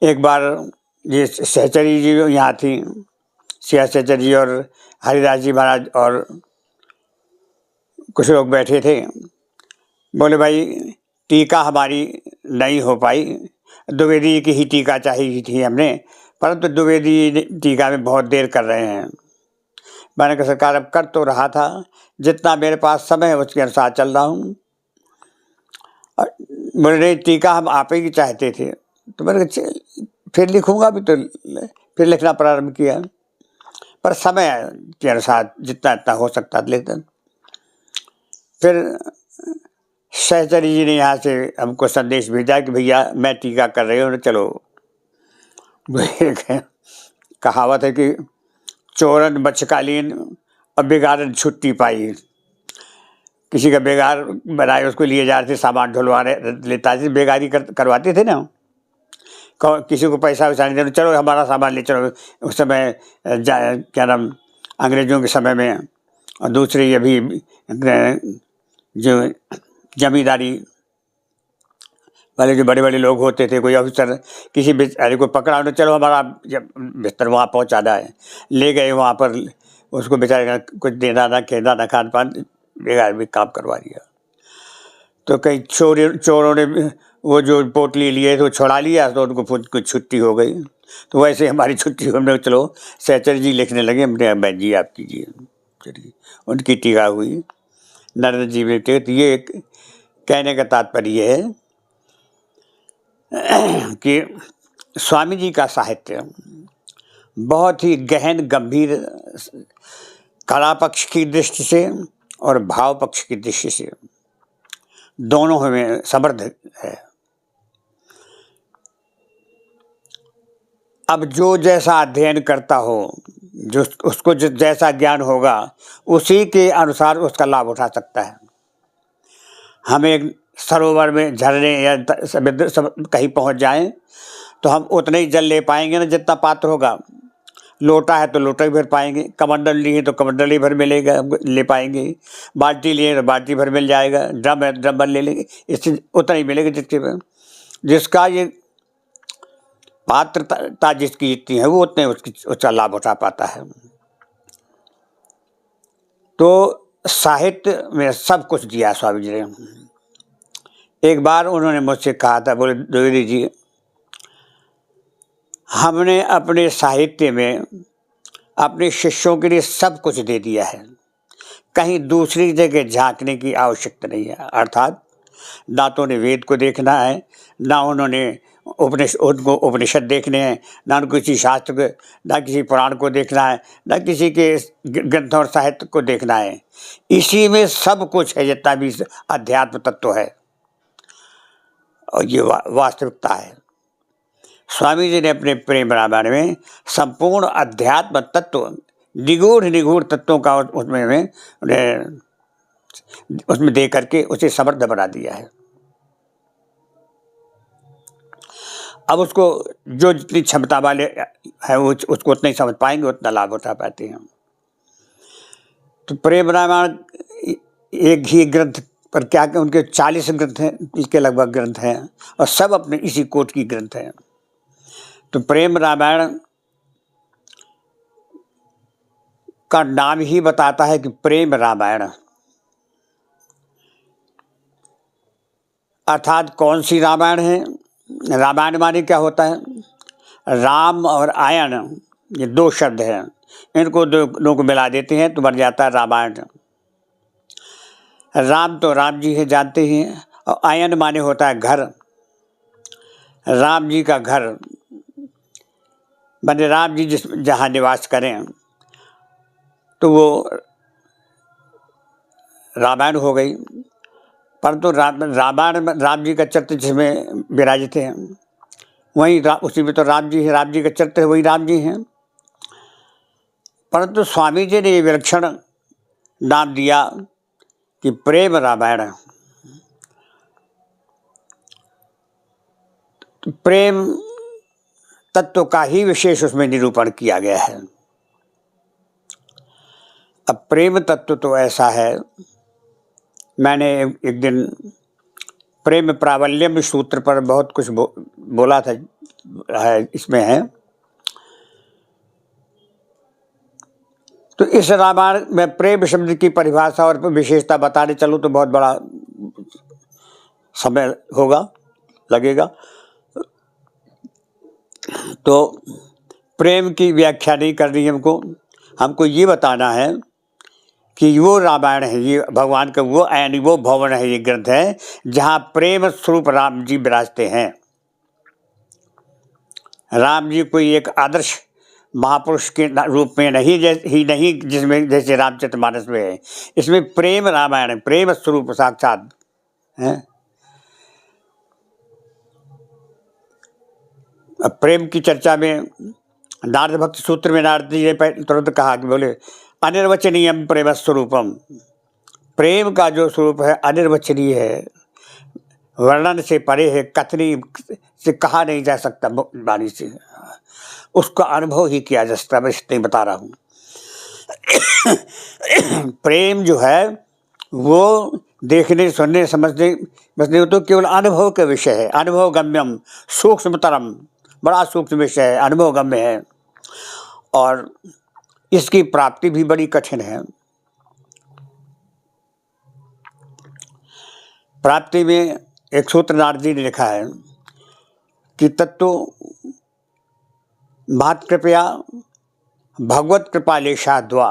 एक बार ये सहचरी जी यहाँ थी, सिया सहचरी जी और हरिदास जी महाराज और कुछ लोग बैठे थे। बोले भाई टीका हमारी नहीं हो पाई, द्विवेदी की ही टीका चाहिए थी हमने, परंतु द्विवेदी टीका में बहुत देर कर रहे हैं। मैंने कहा सरकार अब कर तो रहा था, जितना मेरे पास समय है उसके अनुसार चल रहा हूँ। बोले टीका हम आप ही की चाहते थे। तो मैंने कहा फिर लिखूँगा भी, तो फिर लिखना प्रारंभ किया, पर समय के अनुसार जितना इतना हो सकता लेते। फिर सहचरी जी ने यहाँ से हमको संदेश भेजा कि भैया मैं टीका कर रही हूँ, चलो। कहावत है कि चोरन बचकालीन और बेगारन छुट्टी पाई। किसी का बेगार बनाए, उसको लिए जा रहे थे, सामान ढुलवाने लेता थे, बेगारी करवाते थे ना। किसी को पैसा वैसा नहीं देना, चलो हमारा सामान ले चलो। उस समय क्या नाम, अंग्रेजों के समय में, और दूसरे ये भी जो जमींदारी वाले जो बड़े बड़े लोग होते थे, कोई ऑफिसर किसी बेचारे को पकड़ा, उन्हें चलो हमारा बिस्तर वहाँ पहुँचाना है, ले गए वहाँ पर, उसको बेचारे का कुछ देना ना खेना ना खान पान, बेगार भी काम करवा दिया। तो कई चोरों ने वो जो पोटली लिए तो छुड़ा लिया, तो उनको कुछ छुट्टी हो गई। तो वैसे हमारी छुट्टी, हमने चलो सहचर जी लिखने लगे, हमने बहन जी आप कीजिए, चलिए उनकी टीका हुई। नरेंद्र जी बेटे, तो ये कहने का तात्पर्य है कि स्वामी जी का साहित्य बहुत ही गहन गंभीर कला पक्ष की दृष्टि से और भाव पक्ष की दृष्टि से दोनों में समृद्ध है। अब जो जैसा अध्ययन करता हो, जो उसको जैसा ज्ञान होगा, उसी के अनुसार उसका लाभ उठा सकता है। हम एक सरोवर में, झरने या कहीं पहुंच जाएं तो हम उतने ही जल ले पाएंगे ना जितना पात्र होगा। लोटा है तो लोटा ही भर पाएंगे, कमंडल लिए तो कमंडल ही भर मिलेगा, ले पाएंगे। बाल्टी लिए तो बाल्टी भर मिल जाएगा, ड्रम है ड्रम भर ले लेंगे, इससे उतना ही मिलेगा जिसका ये पात्रता जिसकी जितनी है, वो उतने उसका लाभ उठा पाता है। तो साहित्य में सब कुछ दिया स्वामी जी ने। एक बार उन्होंने मुझसे कहा था, बोले द्विवेदी जी हमने अपने साहित्य में अपने शिष्यों के लिए सब कुछ दे दिया है, कहीं दूसरी जगह झांकने की आवश्यकता नहीं है। अर्थात ना तो उन्हें वेद को देखना है, ना उन्होंने उनको उपनिषद देखने हैं, ना उनको किसी शास्त्र को, ना किसी पुराण को देखना है, ना किसी के ग्रंथों और साहित्य को देखना है। इसी में सब कुछ है, जितना भी अध्यात्म तत्व है, और ये वास्तविकता है। स्वामी जी ने अपने प्रेम रामायण में संपूर्ण अध्यात्म तत्व, निगूढ़ तत्वों का उसमें दे करके उसे समृद्ध बना दिया है। अब उसको जो जितनी क्षमता वाले है वो उसको उतना ही समझ पाएंगे, उतना लाभ उठा पाते हैं। तो प्रेम रामायण एक ही ग्रंथ पर क्या उनके 40 ग्रंथ हैं, इसके लगभग ग्रंथ हैं, और सब अपने इसी कोट की ग्रंथ हैं। तो प्रेम रामायण का नाम ही बताता है कि प्रेम रामायण, अर्थात कौन सी रामायण है। रामायण माने क्या होता है? राम और आयन, ये दो शब्द हैं, इनको दोनों को मिला देते हैं तो बन जाता है रामायण। राम तो राम जी है, जानते ही हैं, और आयन माने होता है घर। राम जी का घर माने राम जी जहाँ निवास करें तो वो रामायण हो गई। परंतु रामायण में राम जी का चरित्र जिसमें विराजित है वही उसी में तो राम जी है, राम जी का चरित्र है, वही राम जी हैं। परंतु स्वामी जी ने ये विलक्षण नाम दिया कि प्रेम रामायण। प्रेम तत्व का ही विशेष उसमें निरूपण किया गया है। अब प्रेम तत्व तो ऐसा है, मैंने एक दिन प्रेम प्राबल्यम सूत्र पर बहुत कुछ बोला था, इसमें है। तो इस रामायण में प्रेम शब्द की परिभाषा और विशेषता बताने चलूँ तो बहुत बड़ा समय होगा, लगेगा। तो प्रेम की व्याख्या नहीं करनी है हमको ये बताना है कि वो रामायण है, ये भगवान का वो भवन है, ये ग्रंथ है जहाँ प्रेम स्वरूप राम जी विराजते हैं। राम जी कोई एक आदर्श महापुरुष के रूप में नहीं जिसमें जैसे रामचरितमानस में है, इसमें प्रेम रामायण है, प्रेम स्वरूप साक्षात है। अब प्रेम की चर्चा में नारद भक्ति सूत्र में नारद जी ने तुरंत कहा कि बोले अनिर्वचनीयम प्रेम स्वरूपम, प्रेम का जो स्वरूप है अनिर्वचनीय है, वर्णन से परे है, कथनी से कहा नहीं जा सकता वाणी से, उसका अनुभव ही किया जा सकता। मैं इसलिए बता रहा हूँ प्रेम जो है वो देखने सुनने समझने बस नहीं, तो केवल अनुभव का विषय है, अनुभव गम्यम सूक्ष्मतरम, बड़ा सूक्ष्म विषय है, अनुभव गम्य है, और इसकी प्राप्ति भी बड़ी कठिन है। प्राप्ति में एक सूत्र नारद जी ने लिखा है कि तत्व महत कृपया भगवत कृपा लेशाद्वा,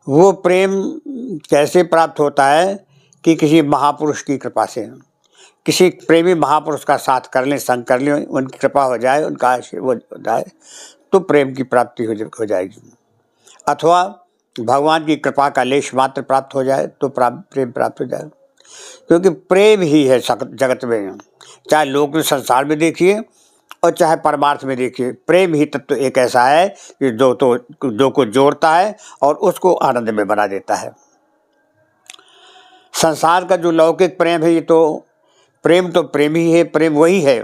वो प्रेम कैसे प्राप्त होता है कि किसी महापुरुष की कृपा से, किसी प्रेमी महापुरुष का साथ कर लें, संग कर लें, उनकी कृपा हो जाए, उनका आशीर्वाद हो जाए तो प्रेम की प्राप्ति हो जाएगी। अथवा भगवान की कृपा का लेश मात्र प्राप्त हो जाए तो प्रेम प्राप्त हो जाए। क्योंकि प्रेम ही है जगत में, चाहे लोक संसार में देखिए और चाहे परमार्थ में देखिए, प्रेम ही तत्व एक ऐसा है कि जो को जोड़ता है और उसको आनंद में बना देता है। संसार का जो लौकिक प्रेम है ये तो प्रेम ही है, प्रेम वही है,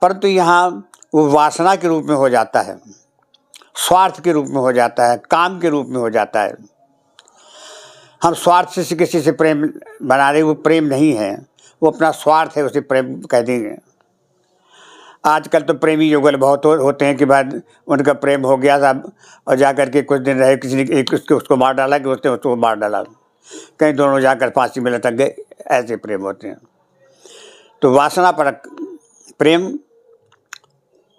परंतु यहाँ वो वासना के रूप में हो जाता है, स्वार्थ के रूप में हो जाता है, काम के रूप में हो जाता है। हम स्वार्थ से किसी से प्रेम बना रहे, वो प्रेम नहीं है, वो अपना स्वार्थ है, उसे प्रेम कह देंगे। आजकल तो प्रेमी युगल बहुत होते हैं कि बाद उनका प्रेम हो गया था और जाकर के कुछ दिन रहे, किसी ने एक उसको मार डाला कि उसको मार डाला, कहीं दोनों जाकर फांसी में लटक गए, ऐसे प्रेम होते हैं। तो वासना परक प्रेम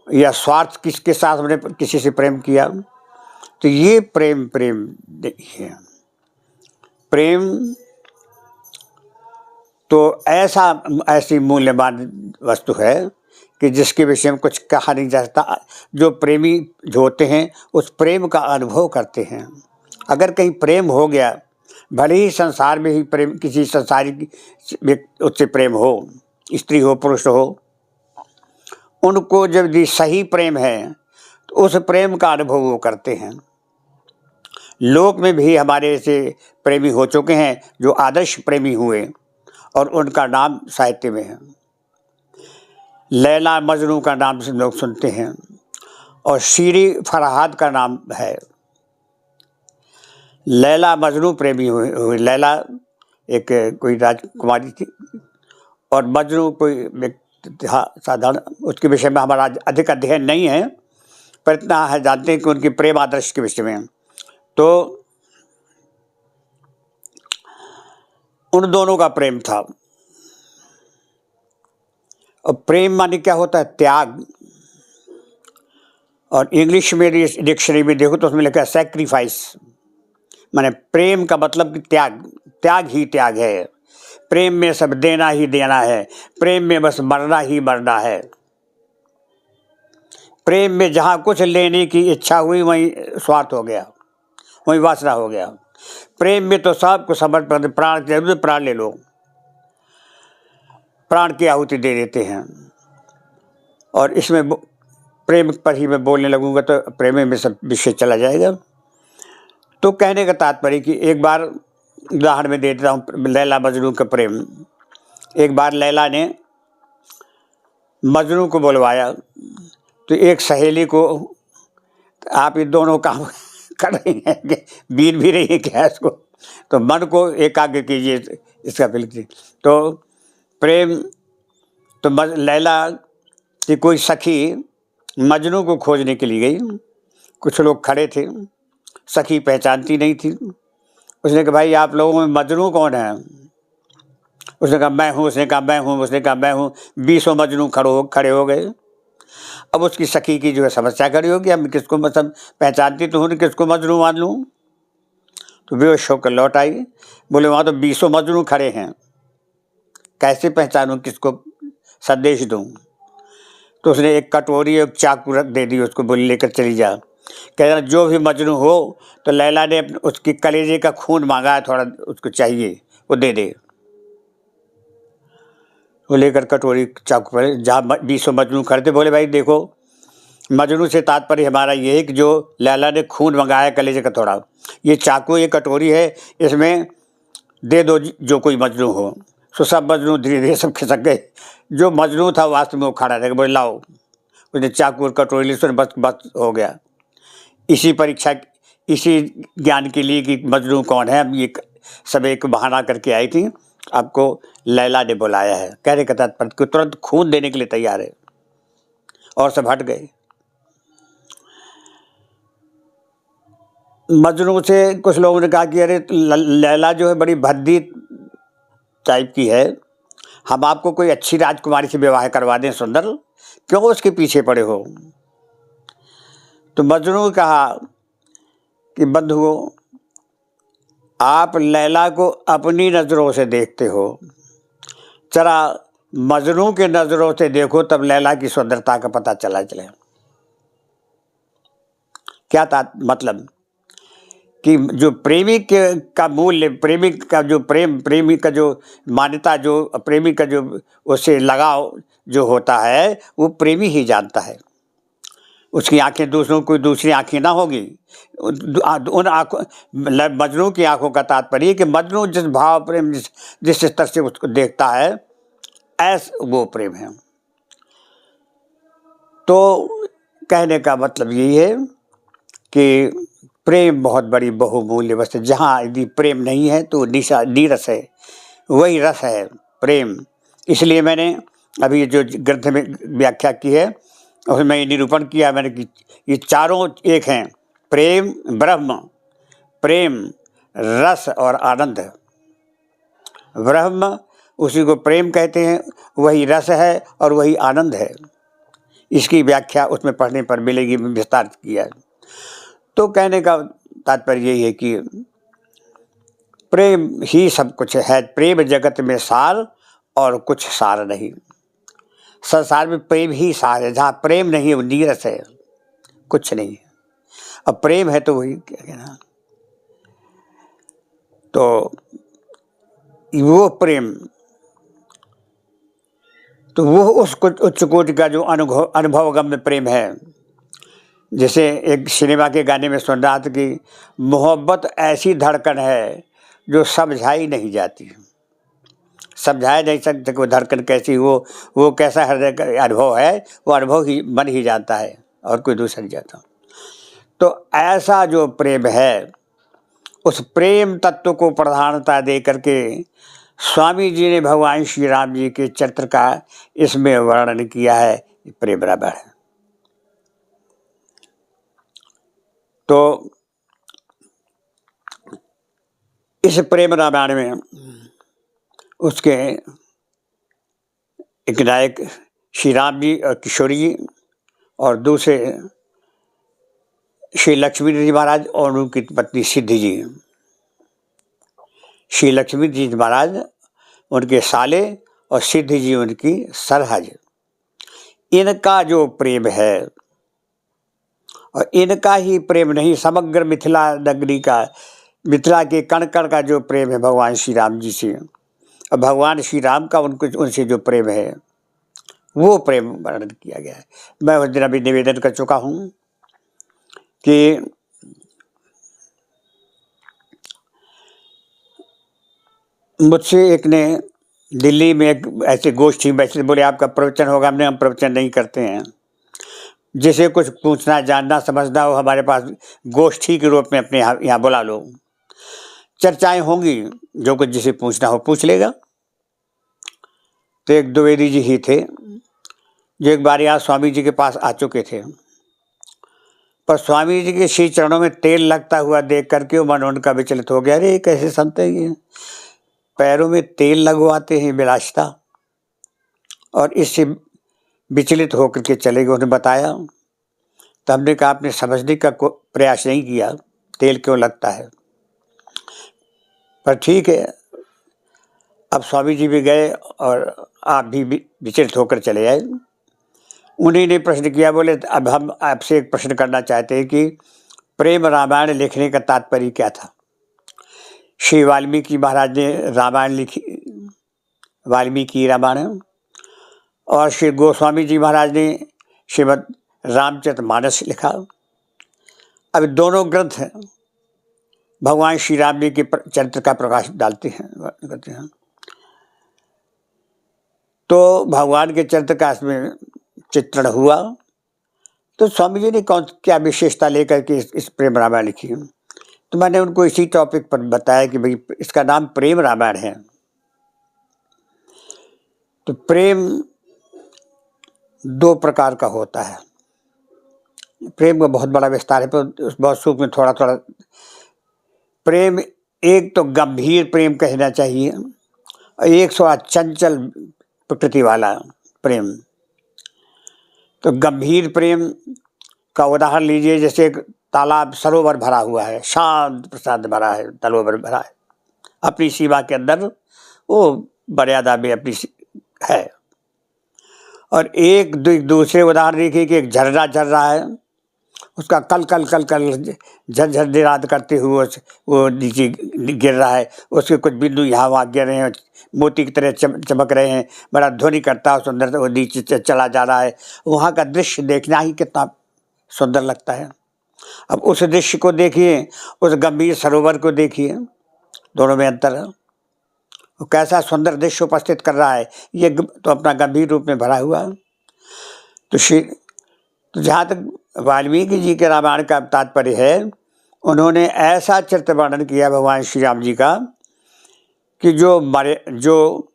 या स्वार्थ किसके साथ हमने किसी से प्रेम किया, तो ये प्रेम नहीं है। प्रेम तो ऐसी मूल्यवान वस्तु है कि जिसके विषय में कुछ कहा नहीं जा सकता। जो प्रेमी जो होते हैं उस प्रेम का अनुभव करते हैं। अगर कहीं प्रेम हो गया, भले ही संसार में ही प्रेम, किसी संसारी उससे प्रेम हो, स्त्री हो पुरुष हो, उनको जब यदि सही प्रेम है तो उस प्रेम का अनुभव वो करते हैं। लोक में भी हमारे ऐसे प्रेमी हो चुके हैं जो आदर्श प्रेमी हुए और उनका नाम साहित्य में है। लैला मजनू का नाम से लोग सुनते हैं और शीरी फरहाद का नाम है। लैला मजनू प्रेमी हुए। लैला एक कोई राजकुमारी थी और मजनू कोई व्यक्ति था साधारण। उसके विषय में हमारा अधिक अध्ययन नहीं है, पर इतना है जानते हैं कि उनके प्रेम आदर्श के विषय में। तो उन दोनों का प्रेम था। और प्रेम माने क्या होता है? त्याग। और इंग्लिश में डिक्शनरी में देखो तो उसमें लिखा है सैक्रिफाइस, माने प्रेम का मतलब कि त्याग। त्याग ही त्याग है। प्रेम में सब देना ही देना है। प्रेम में बस मरना ही मरना है। प्रेम में जहाँ कुछ लेने की इच्छा हुई वहीं स्वार्थ हो गया, वहीं वासना हो गया। प्रेम में तो सबको समर्पण, प्राण के प्राण ले लो, प्राण की आहुति दे देते हैं। और इसमें प्रेम पर ही मैं बोलने लगूंगा तो प्रेम में सब विषय चला जाएगा। तो कहने का तात्पर्य कि एक बार उदाहरण में देता हूँ लैला मजनू का प्रेम। एक बार लैला ने मजनू को बुलवाया तो एक सहेली को, आप ये दोनों काम कर रही हैं, बीन भी रही है गैस को, तो मन को एकाग्र कीजिए इसका बिल्कुल। तो प्रेम तो लैला की कोई सखी मजनू को खोजने के लिए गई। कुछ लोग खड़े थे, सखी पहचानती नहीं थी। उसने कहा भाई आप लोगों में मजनू कौन है? उसने कहा मैं हूँ, उसने कहा मैं हूँ, उसने कहा मैं हूँ। 20 मजनू खड़े हो गए। अब उसकी सखी की जो है समस्या खड़ी होगी, अब किसको मतलब पहचानती तो हूँ, किसको मजनू मान लूँ? तो बेहोश होकर लौट आई। बोले वहाँ तो 20 मजनू खड़े हैं, कैसे पहचानूँ, किसको संदेश दूँ? तो उसने एक कटोरी एक चाकू रख दे दी उसको, बोले लेकर चली जा। कह रहा जो भी मजनू हो। तो लैला ने उसकी कलेजे का खून मांगा है, थोड़ा उसको चाहिए, वो दे दे। वो लेकर कटोरी चाकू पर जहाँ 20 मजनू खड़े थे, बोले भाई देखो मजनू से तात्पर्य हमारा ये है कि जो लैला ने खून मंगाया कलेजे का थोड़ा, ये चाकू ये कटोरी है, इसमें दे दो जो कोई मजनू हो। तो सब मजनू धीरे धीरे सब खिसक गए। जो मजनू था वास्तव में वो खड़ा रह गया। बोले लाओ। उसने चाकू और कटोरी ली, बस बस हो गया। इसी परीक्षा, इसी ज्ञान के लिए कि मजनू कौन है, अब ये सब एक बहाना करके आई थी, आपको लैला ने बुलाया है। कहने का तात्पर्य तुरंत खून देने के लिए तैयार है। और सब हट गए। मजनू से कुछ लोगों ने कहा कि अरे लैला जो है बड़ी भद्दी टाइप की है, हम आपको कोई अच्छी राजकुमारी से विवाह करवा दें सुंदर, क्यों उसके पीछे पड़े हो? तो मजनू ने कहा कि बंधुओं, आप लैला को अपनी नज़रों से देखते हो, जरा मजनू के नज़रों से देखो, तब लैला की सुंदरता का पता चले। क्या मतलब कि जो प्रेमी का मूल्य, प्रेमी का जो प्रेमी का जो मान्यता, जो प्रेमी का जो उससे लगाव जो होता है, वो प्रेमी ही जानता है। उसकी आंखें दूसरों कोई दूसरी आंखें ना होगी। उन आंखों, मजनू की आंखों का तात्पर्य कि मजनू जिस भाव प्रेम जिस स्तर से उसको देखता है, ऐसा वो प्रेम है। तो कहने का मतलब यही है कि प्रेम बहुत बड़ी बहुमूल्य वस्तु है। जहाँ यदि प्रेम नहीं है तो नीरस है, वही रस है प्रेम। इसलिए मैंने अभी जो ग्रंथ में व्याख्या की है उसमें ये निरूपण किया मैंने कि ये चारों एक हैं, प्रेम ब्रह्म, प्रेम रस और आनंद। ब्रह्म उसी को प्रेम कहते हैं, वही रस है और वही आनंद है। इसकी व्याख्या उसमें पढ़ने पर मिलेगी, विस्तार किया। तो कहने का तात्पर्य यही है कि प्रेम ही सब कुछ है। प्रेम जगत में सार और कुछ सार नहीं। संसार में प्रेम ही सार है। जहाँ प्रेम नहीं है वो नीरस है, कुछ नहीं है। अब प्रेम है तो वही क्या कहना। तो वो प्रेम तो वो उस उच्च कोटि का जो अनुभवगम्य प्रेम है, जैसे एक सिनेमा के गाने में सुन रहा था कि मोहब्बत ऐसी धड़कन है जो समझाई नहीं जाती, समझाया नहीं सकते कि वो धड़कन कैसी, वो कैसा हृदय का अनुभव है, वो अनुभव ही बन ही जाता है और कोई दूसरा नहीं जाता। तो ऐसा जो प्रेम है, उस प्रेम तत्व को प्रधानता दे करके स्वामी जी ने भगवान श्री राम जी के चरित्र का इसमें वर्णन किया है। प्रेम रामायण है। तो इस प्रेम रामायण में उसके एक नायक श्री राम जी और किशोरी जी, और दूसरे श्री लक्ष्मी जी महाराज और उनकी पत्नी सिद्धि जी। श्री लक्ष्मी जी महाराज उनके साले और सिद्धि जी उनकी सरहज। इनका जो प्रेम है, और इनका ही प्रेम नहीं, समग्र मिथिला नगरी का, मिथिला के कण कण का जो प्रेम है भगवान श्री राम जी से, और भगवान श्री राम का उनसे जो प्रेम है, वो प्रेम वर्णन किया गया है। मैं उस दिन अभी निवेदन कर चुका हूँ कि मुझसे एक ने दिल्ली में एक ऐसे गोष्ठी में बैठे, बोले आपका प्रवचन होगा। हम प्रवचन नहीं करते हैं, जिसे कुछ पूछना, जानना, समझना हो हमारे पास गोष्ठी के रूप में अपने यहाँ बुला लो, चर्चाएं होंगी, जो कुछ जिसे पूछना हो पूछ लेगा। तो एक द्विवेदी जी ही थे जो एक बार यहाँ स्वामी जी के पास आ चुके थे, पर स्वामी जी के श्री चरणों में तेल लगता हुआ देख करके मन उनका विचलित हो गया। अरे कैसे संत है ये, पैरों में तेल लगवाते हैं विलासिता, और इससे विचलित होकर के चले गए। उन्हें बताया तो हमने कहा आपने समझने का प्रयास नहीं किया तेल क्यों लगता है, पर ठीक है। अब स्वामी जी भी गए और आप भी विचलित होकर चले आए। उन्हीं ने प्रश्न किया, बोले अब हम आपसे एक प्रश्न करना चाहते हैं कि प्रेम रामायण लिखने का तात्पर्य क्या था। श्री वाल्मीकि महाराज ने रामायण लिखी, वाल्मीकि रामायण, और श्री गोस्वामी जी महाराज ने श्रीमद् रामचरितमानस लिखा। अब दोनों ग्रंथ भगवान श्री राम जी के चरित्र का प्रकाश डालते हैं। तो भगवान के चरित्र का इसमें चित्रण हुआ, तो स्वामी जी ने क्या विशेषता लेकर के इस प्रेम रामायण लिखी। तो मैंने उनको इसी टॉपिक पर बताया कि भाई इसका नाम प्रेम रामायण है। तो प्रेम दो प्रकार का होता है, प्रेम का बहुत बड़ा विस्तार है, पर बहुत सूक्ष्म में थोड़ा थोड़ा। प्रेम एक तो गंभीर प्रेम कहना चाहिए, और एक थोड़ा चंचल प्रकृति वाला प्रेम। तो गंभीर प्रेम का उदाहरण लीजिए, जैसे एक तालाब, सरोवर भरा हुआ है, शांत प्रशांत भरा है, सरोवर भरा है, अपनी सीमा के अंदर वो मर्यादा में अपनी है। और एक दूसरे उदाहरण देखिए कि एक झरना झर रहा है, उसका कल कल कल कल झरझर निराद करते हुए वो नीचे गिर रहा है, उसके कुछ बिंदु यहाँ वहाँ गिर रहे हैं, मोती की तरह चमक रहे हैं, बड़ा ध्वनि करता है, सुंदर वो नीचे चला जा रहा है। वहाँ का दृश्य देखना ही कितना सुंदर लगता है। अब उस दृश्य को देखिए, उस गंभीर सरोवर को देखिए, दोनों में अंतर है। वो कैसा सुंदर दृश्य उपस्थित कर रहा है, ये तो अपना गंभीर रूप में भरा हुआ है। तो जहाँ तक वाल्मीकि जी के रामायण का तात्पर्य है, उन्होंने ऐसा चरित्र वर्णन किया भगवान श्री राम जी का कि जो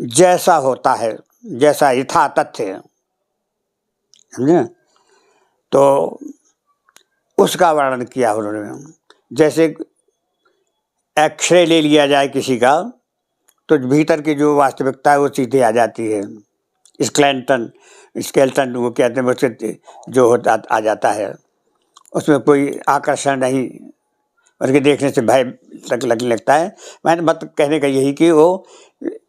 जैसा होता है, जैसा यथा तथ्य है, समझे, तो उसका वर्णन किया उन्होंने। जैसे एक्सरे ले लिया जाए किसी का, तो भीतर की जो वास्तविकता है वो सीधे आ जाती है। स्केलेटन वो कहते हैं, उससे जो होता आ जाता है, उसमें कोई आकर्षण नहीं, बल्कि देखने से भय लगने लगता है। मैंने मत कहने का यही कि वो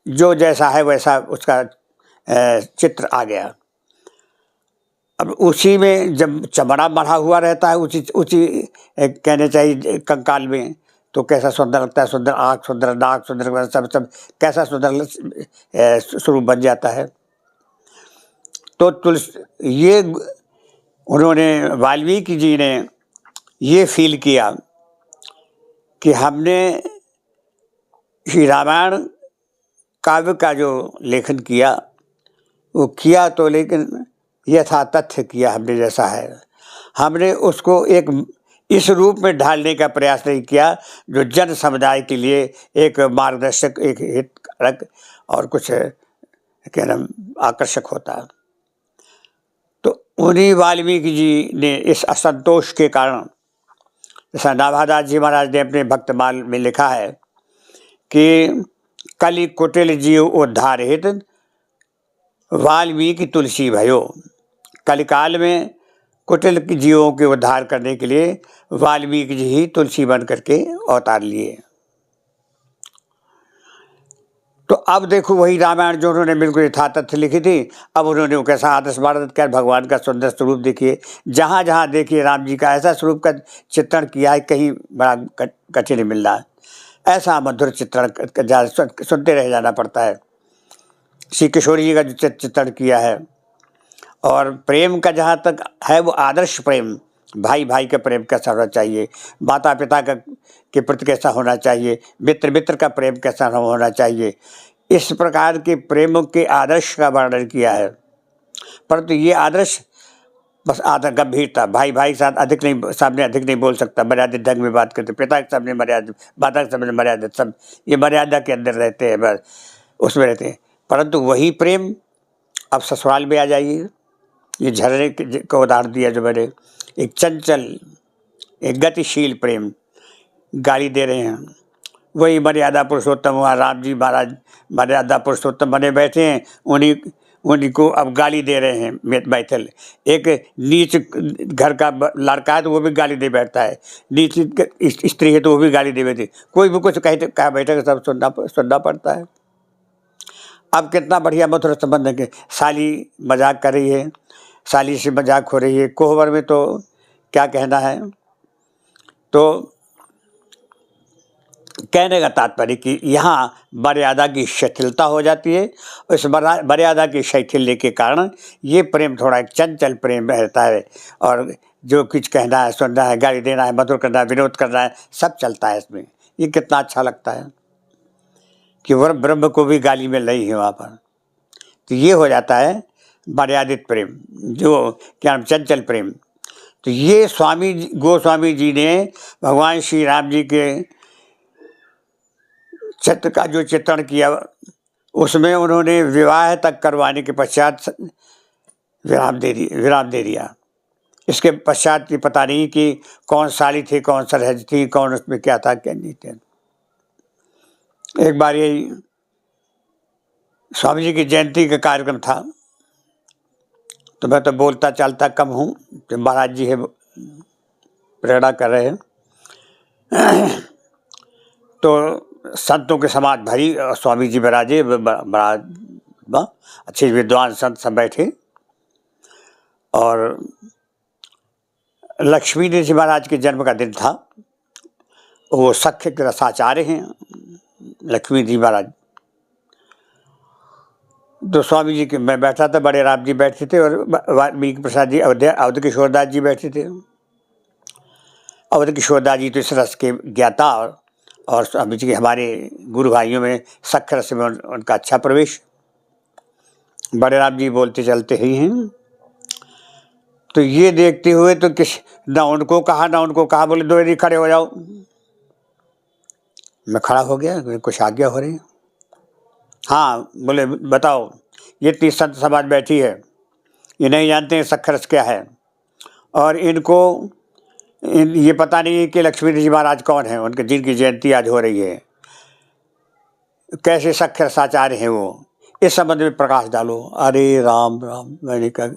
जो जैसा है वैसा उसका चित्र आ गया। अब उसी में जब चमड़ा मढ़ा हुआ रहता है, उसी कहने चाहिए कंकाल में, तो कैसा सुंदर लगता है, सुंदर आँख, सुंदर नाक, सुंदर सब कैसा सुंदर स्वरूप बन जाता है। तो तुलसी ये उन्होंने वाल्मीकि जी ने ये फील किया कि हमने श्री रामायण काव्य का जो लेखन किया वो किया तो, लेकिन यथा तथ्य किया हमने जैसा है, हमने उसको एक इस रूप में ढालने का प्रयास नहीं किया जो जन समुदाय के लिए एक मार्गदर्शक, एक हितकारक और कुछ क्या नाम आकर्षक होता। तो उन्हीं वाल्मीकि जी ने इस असंतोष के कारण, जैसा नाभादास जी महाराज ने अपने भक्तमाल में लिखा है कि कलि कुटिल जीव उद्धार हित वाल्मीकि तुलसी भयो। कलिकाल में कुटिल जीवों के उद्धार करने के लिए वाल्मीकि जी ही तुलसी बन करके अवतार लिए। तो अब देखो वही रामायण जो उन्होंने बिल्कुल यथातथ्य लिखी थी, अब उन्होंने वो कैसा आदर्श भारत कर भगवान का सुंदर स्वरूप देखिए। जहाँ जहाँ देखिए राम जी का ऐसा स्वरूप का चित्रण किया है, कहीं बड़ा कठिन मिल रहा है। ऐसा मधुर चित्रण सुनते रह जाना पड़ता है। श्री किशोर जी का जो चित्रण किया है, और प्रेम का जहाँ तक है वो आदर्श प्रेम, भाई भाई का प्रेम कैसा होना चाहिए, माता पिता का के प्रति कैसा होना चाहिए, मित्र मित्र का प्रेम कैसा होना चाहिए, इस प्रकार के प्रेम के आदर्श का वर्णन किया है। परंतु ये आदर्श बस आदर गंभीरता, भाई भाई के साथ अधिक नहीं, सामने अधिक नहीं बोल सकता, मर्यादित ढंग में बात करते, पिता के सामने मर्यादित, माता के सामने मर्यादित, सब ये मर्यादा के अंदर रहते हैं, बस उसमें रहते हैं। परंतु वही प्रेम अब ससुराल में आ जाइए। ये झरने का उदाहरण दिया जो मैंने, एक चंचल, एक गतिशील प्रेम, गाली दे रहे हैं। वही मर्यादा पुरुषोत्तम, वहाँ राम जी महाराज मर्यादा पुरुषोत्तम बने बैठे हैं, उन्हीं को अब गाली दे रहे हैं मैथिल। एक नीच घर का लड़का है तो वो भी गाली दे बैठता है, नीच स्त्री है तो वो भी गाली दे बैठती, कोई भी कुछ कहा बैठे सब सुनना पड़ता है। अब कितना बढ़िया मधुर संबंध है कि साली मजाक कर रही है, साली से मजाक हो रही है, कोहबर में तो क्या कहना है। तो कहने का तात्पर्य कि यहाँ मर्यादा की शिथिलता हो जाती है, उस मर्यादा की शैथिल्य के कारण ये प्रेम थोड़ा एक चंचल प्रेम रहता है, और जो कुछ कहना है, सुनना है, गाली देना है, मधुर करना है, विनोद करना है, सब चलता है इसमें। ये कितना अच्छा लगता है कि वह ब्रह्म को भी गाली मिल रही है वहाँ पर। तो ये हो जाता है मर्यादित प्रेम, जो क्या चंचल प्रेम। तो ये गोस्वामी जी ने भगवान श्री राम जी के चित्र का जो चित्रण किया, उसमें उन्होंने विवाह तक करवाने के पश्चात विराम दे दिया। इसके पश्चात ये पता नहीं कि कौन साली थी, कौन सरहज थी, कौन उसमें क्या था क्या नहीं था। एक बार यही स्वामी जी की जयंती का कार्यक्रम था, तो मैं तो बोलता चालता कम हूँ, तो महाराज जी है प्रेरणा कर रहे हैं। तो संतों के समाज भरी, स्वामी जी विराजे, बड़ा अच्छे विद्वान संत सब बैठे, और लक्ष्मी जी महाराज के जन्म का दिन था। वो सख्य के रसाचार्य हैं लक्ष्मी जी महाराज। तो स्वामी जी के मैं बैठा था, बड़े राम जी बैठे थे, और वाल्मीकि प्रसाद जी अवध किशोरदास जी बैठे थे। अवध किशोरदास जी तो इस रस के ज्ञाता, और स्वामी जी के हमारे गुरु भाइयों में सख्य रस में उनका अच्छा प्रवेश। बड़े राम जी बोलते चलते ही हैं। तो ये देखते हुए तो ना उनको कहा, बोले दो यदि खड़े हो जाओ। मैं खड़ा हो गया, कुछ आज्ञा हो रही। हाँ, बोले बताओ, ये इतनी संत समाज बैठी है, ये नहीं जानते हैं सख्य क्या है, और इनको ये पता नहीं है कि लक्ष्मी जी महाराज कौन है, उनके जिनकी जयंती आज हो रही है, कैसे सख्य रसाचार्य हैं वो, इस संबंध में प्रकाश डालो। अरे राम राम, मैंने कहा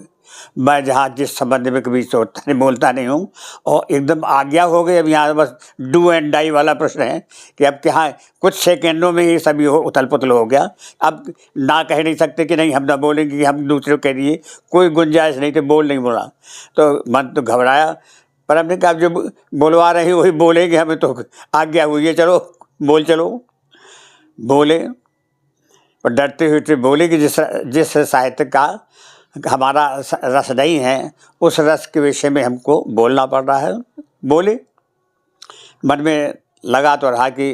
मैं जहाँ जिस संबंध में कभी सोचता नहीं, बोलता नहीं हूँ, और एकदम आज्ञा हो गई। अब यहाँ बस डू एंड डाई वाला प्रश्न है कि अब क्या है, कुछ सेकेंडों में ये सभी उथल पुथल हो गया। अब ना कह नहीं सकते कि नहीं हम ना बोलेंगे, कि हम दूसरे को कह दिए, कोई गुंजाइश नहीं, तो बोल नहीं बोला। तो मन तो घबराया, पर हमने कहा जो बोलवा रहे हैं वही बोलेंगे, हमें तो आज्ञा हुई है, चलो बोल चलो। बोले, पर डरते हुए बोले कि जिस साहित्य का हमारा रस नहीं है, उस रस के विषय में हमको बोलना पड़ रहा है। बोले, मन में लगा तो रहा कि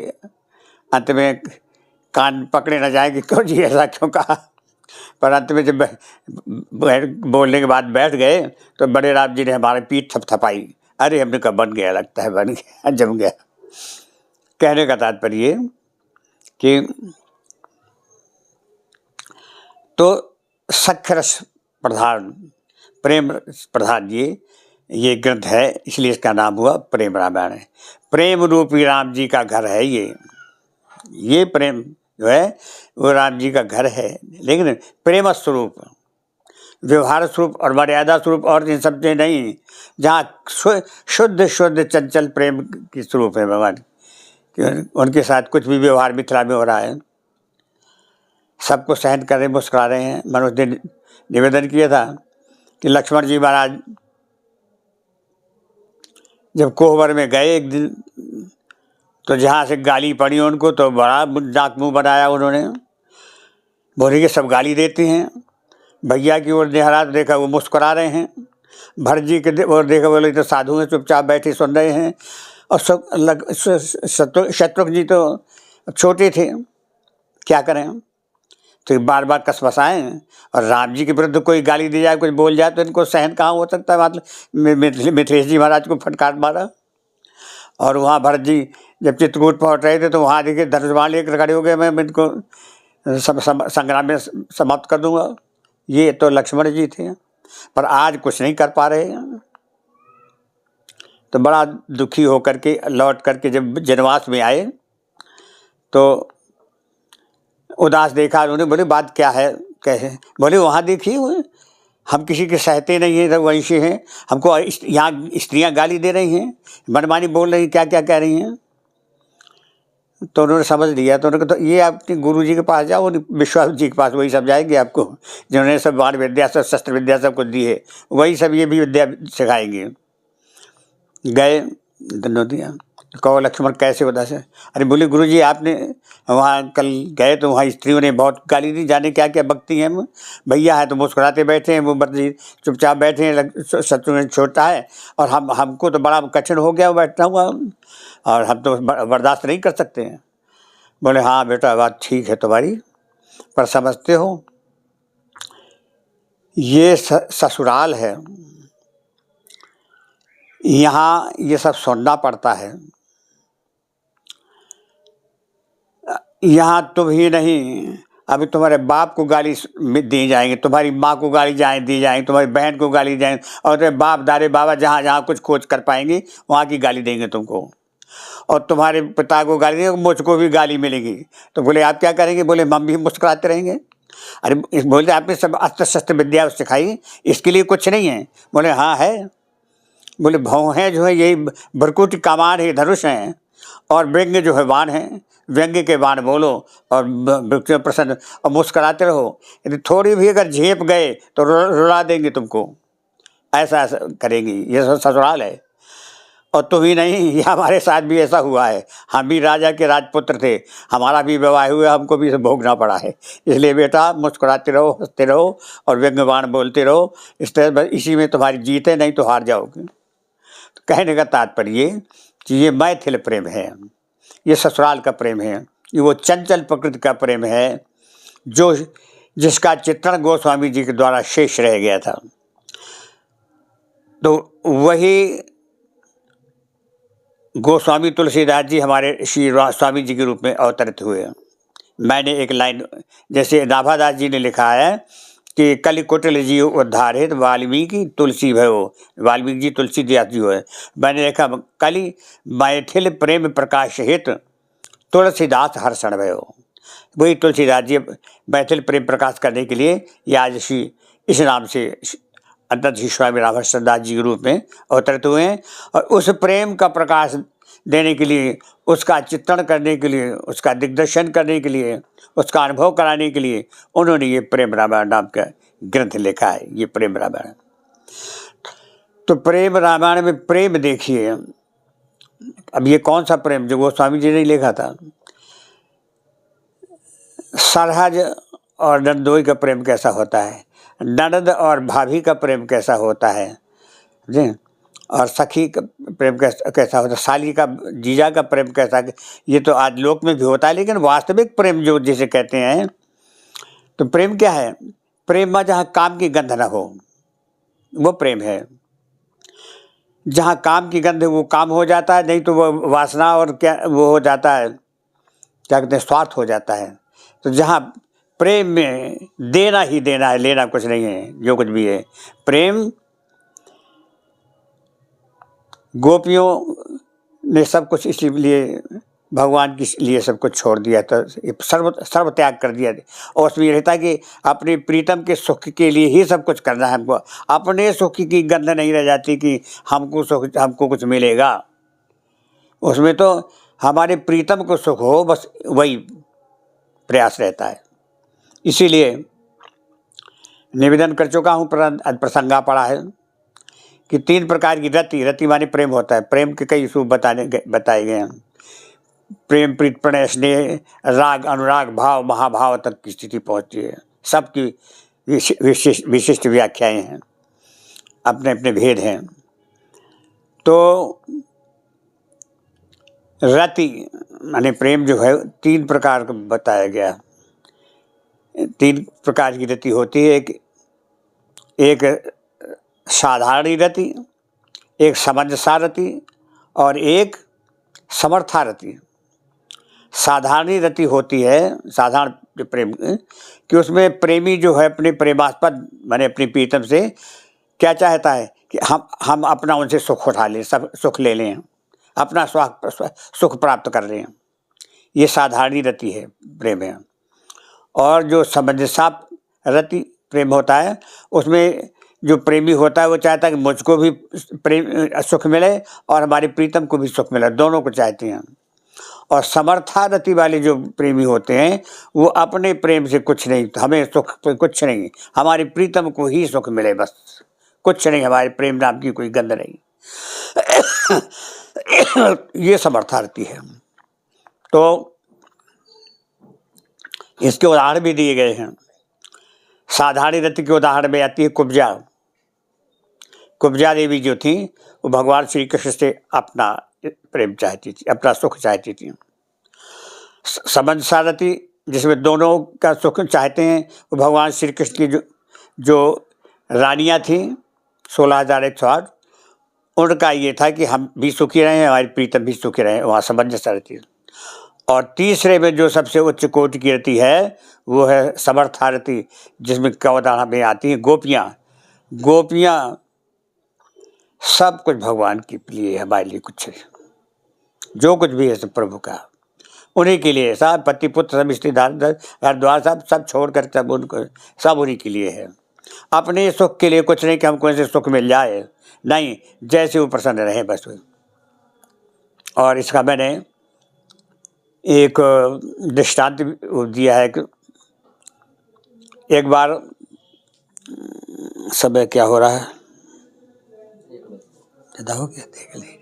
अंत में कान पकड़े न जाए कि क्यों जी ऐसा क्यों कहा, पर अंत में जब बोलने के बाद बैठ गए तो बड़े राम जी ने हमारी पीठ थपथपाई। अरे हमने कहा बन गया, लगता है बन गया, जम गया। कहने का तात्पर्य कि तो सख्यरस प्रधान, प्रेम प्रधान ये ग्रंथ है, इसलिए इसका नाम हुआ प्रेम रामायण है। प्रेम रूपी राम जी का घर है ये प्रेम जो है वो राम जी का घर है, लेकिन प्रेम स्वरूप, व्यवहार स्वरूप और मर्यादा स्वरूप और इन सब चीज़ें नहीं, जहाँ शुद्ध शुद्ध चंचल प्रेम की स्वरूप है भगवान। उनके साथ कुछ भी व्यवहार मिथिला में हो रहा है, सबको सहन कर रहे, मुस्कुरा रहे हैं। मैंने उस दिन निवेदन किया था कि लक्ष्मण जी महाराज जब कोहबर में गए एक दिन, तो जहाँ से गाली पड़ी उनको तो बड़ा नाक मुँह बनाया उन्होंने। बोले कि सब गाली देते हैं। भैया की ओर निहारा तो देखा वो मुस्कुरा रहे हैं। भरत जी के ओर देखा, बोले तो साधु हैं, चुपचाप बैठे सुन रहे हैं। और सब शत्रुघ्न जी तो छोटे थे, क्या करें, तो बार बार कसमसाएं। और राम जी के विरुद्ध कोई गाली दी जाए, कुछ बोल जाए तो इनको सहन कहाँ हो सकता है। मतलब मिथिलेश जी महाराज को फटकार मारा। और वहाँ भरत जी जब चित्रकूट पहुँच रहे थे तो वहाँ देखिए धनुष लेकर खड़े हो गए, मैं इनको संग्राम में समाप्त कर दूंगा। ये तो लक्ष्मण जी थे, पर आज कुछ नहीं कर पा रहे। तो बड़ा दुखी होकर के लौट करके जब जनवास में आए तो उदास देखा उन्होंने। बोले बात क्या है, कैसे? बोले वहाँ देखिए हम किसी के सहते नहीं हैं, रघुवंशी हैं, हमको यहाँ स्त्रियाँ गाली दे रही हैं, मनमानी बोल रही, क्या क्या कह रही हैं। तो उन्होंने समझ लिया। तो उन्होंने कहा तो ये अपने गुरु जी के पास जाओ, विश्वास जी के पास, वही समझाएंगे आपको, जिन्होंने सब बाण विद्या सब शस्त्र विद्या सब कुछ दी है, वही सब ये भी विद्या सिखाएंगे। गए दोनों दिया, कहो लक्ष्मण कैसे उदास है? अरे बोले गुरु जी आपने वहाँ कल गए तो वहाँ स्त्रियों ने बहुत गाली दी, जाने क्या क्या बकती हैं। भैया है तो मुस्कुराते बैठे हैं, वो बर्दी चुपचाप बैठे हैं, शत्रु ने छोटा है, और हमको तो बड़ा कठिन हो गया बैठना हुआ, और हम तो बर्दाश्त नहीं कर सकते हैं। बोले हाँ बेटा बात ठीक है तुम्हारी, पर समझते हो ये ससुराल है, यहाँ ये सब सुनना पड़ता है। यहाँ तुम ही नहीं, अभी तुम्हारे बाप को गाली दी जाएंगे, तुम्हारी माँ को गाली दी जाएंगी, तुम्हारी बहन को गाली जाएंगे, और तुम्हारे बाप दारे बाबा जहाँ जहाँ कुछ खोज कर पाएंगे वहाँ की गाली देंगे तुमको, और तुम्हारे पिता को गाली देंगे, मुझको भी गाली मिलेगी। तो बोले आप क्या करेंगे? बोले हम भी मुस्कुराते रहेंगे। अरे बोले आपने सब अस्त्र शस्त्र विद्या सिखाई, इसके लिए कुछ नहीं है? बोले हाँ है। बोले भौहें जो है यही भरकुट कमान है, धनुष हैं, और व्यंग्य जो है बाण है, व्यंग्य के बाण बोलो और प्रसन्न और मुस्कुराते रहो। यदि थोड़ी भी अगर झेप गए तो रुला देंगे तुमको, ऐसा करेंगी। ये ससुराल है। और तुम ही नहीं, ये हमारे साथ भी ऐसा हुआ है, हम भी राजा के राजपुत्र थे, हमारा भी विवाह हुआ, हमको भी भोगना पड़ा है। इसलिए बेटा मुस्कुराते रहो, हंसते रहो और व्यंग्य बाण बोलते रहो, इस तरह इसी में तुम्हारी जीत है, नहीं तो हार जाओगे। तो कहने का तात्पर्य कि ये मैथिल प्रेम है, ये ससुराल का प्रेम है, ये वो चंचल प्रकृति का प्रेम है जो जिसका चित्रण गोस्वामी जी के द्वारा शेष रह गया था। तो वही गोस्वामी तुलसीदास जी हमारे श्री स्वामी जी के रूप में अवतरित हुए। मैंने एक लाइन, जैसे नाभादास जी ने लिखा है कि कलि कुटिल जी उद्धारित वाल्मीकि तुलसी भयो, वाल्मीकि जी तुलसीदास जी हुए। मैंने देखा कलि मैथिल प्रेम प्रकाश हित तुलसीदास हर्षण भयो। वही तुलसीदास जी मैथिल प्रेम प्रकाश करने के लिए ये आज इस नाम से अनंत श्री स्वामी रामहर्षण दास जी के रूप में अवतरित हुए हैं। और उस प्रेम का प्रकाश देने के लिए, उसका चित्रण करने के लिए, उसका दिग्दर्शन करने के लिए, उसका अनुभव कराने के लिए उन्होंने ये प्रेम रामायण नाम का ग्रंथ लिखा है। ये प्रेम रामायण, तो प्रेम रामायण में प्रेम देखिए, अब ये कौन सा प्रेम जो गोस्वामी जी ने लिखा था। सरहज और नंदोई का प्रेम कैसा होता है, ननद और भाभी का प्रेम कैसा होता है जी, और सखी का प्रेम कैसा होता है, साली का जीजा का प्रेम कैसा, ये तो आज लोक में भी होता है, लेकिन वास्तविक प्रेम जो जिसे कहते हैं, तो प्रेम क्या है? प्रेम में जहाँ काम की गंध न हो वो प्रेम है। जहाँ काम की गंध वो काम हो जाता है, नहीं तो वो वासना और क्या वो हो जाता है, क्या कहते हैं, स्वार्थ हो जाता है। तो जहाँ प्रेम में देना ही देना है, लेना कुछ नहीं है, जो कुछ भी है प्रेम। गोपियों ने सब कुछ इसीलिए भगवान के लिए सब कुछ छोड़ दिया था, सर्व त्याग कर दिया, और उसमें ये रहता है कि अपने प्रीतम के सुख के लिए ही सब कुछ करना है हमको। अपने सुख की गंध नहीं रह जाती कि हमको कुछ मिलेगा, उसमें तो हमारे प्रीतम को सुख हो, बस वही प्रयास रहता है। इसीलिए निवेदन कर चुका हूँ, प्रसंगा पड़ा है कि 3 प्रकार की रति माने प्रेम होता है। प्रेम के कई स्वरूप बताए गए हैं। प्रेम, प्रीत, प्रणय, स्नेह, राग, अनुराग, भाव, महाभाव तक की स्थिति पहुंचती है। सबकी विशिष्ट व्याख्याएं हैं, अपने अपने भेद हैं। तो रति माने प्रेम जो है 3 प्रकार का बताया गया। 3 प्रकार की रति होती है। एक साधारण रति, एक समंजसा रति और एक समर्था रति। साधारण रति होती है, साधारण प्रेम, कि उसमें प्रेमी जो है अपने प्रेमास्पद माने अपनी प्रीतम से क्या चाहता है कि हम अपना उनसे सुख उठा लें, सब सुख ले लें, अपना सुख प्राप्त कर लें। ये साधारण रति है, प्रेम है। और जो समंजसा रति प्रेम होता है, उसमें जो प्रेमी होता है वो चाहता है कि मुझको भी प्रेम सुख मिले और हमारे प्रीतम को भी सुख मिले, दोनों को चाहते हैं। और समर्था रति वाले जो प्रेमी होते हैं वो अपने प्रेम से कुछ नहीं, हमें सुख कुछ नहीं, हमारे प्रीतम को ही सुख मिले, बस कुछ नहीं, हमारे प्रेम नाम की कोई गंध नहीं। ये समर्था रति है। तो इसके उदाहरण भी दिए गए हैं। साधारण रति के उदाहरण में आती है कुब्जा देवी जो थी, वो भगवान श्री कृष्ण से अपना प्रेम चाहती थी, अपना सुख चाहती थी। समंजसा रति जिसमें दोनों का सुख चाहते हैं, वो भगवान श्री कृष्ण की जो रानियां थी 16,108, उनका ये था कि हम भी सुखी रहें, हमारी प्रीतम भी सुखी रहें, वहाँ समंजसा रति। और तीसरे में जो सबसे उच्च कोटि की रति है वो है समर्था रति, जिसमें कवदाह में आती है गोपियाँ सब कुछ भगवान के लिए, हमारे लिए कुछ नहीं, जो कुछ भी है सब प्रभु का, उन्हीं के लिए। सब पति पुत्र सब रिश्तेदार घर द्वार सब छोड़ कर सब उनको, सब उन्हीं के लिए है। अपने सुख के लिए कुछ नहीं कि हमको ऐसे सुख मिल जाए, नहीं, जैसे वो प्रसन्न रहे बस। और इसका मैंने एक दृष्टांत दिया है कि एक बार, समय क्या हो रहा है, ज़्यादा हो गया, देख ले।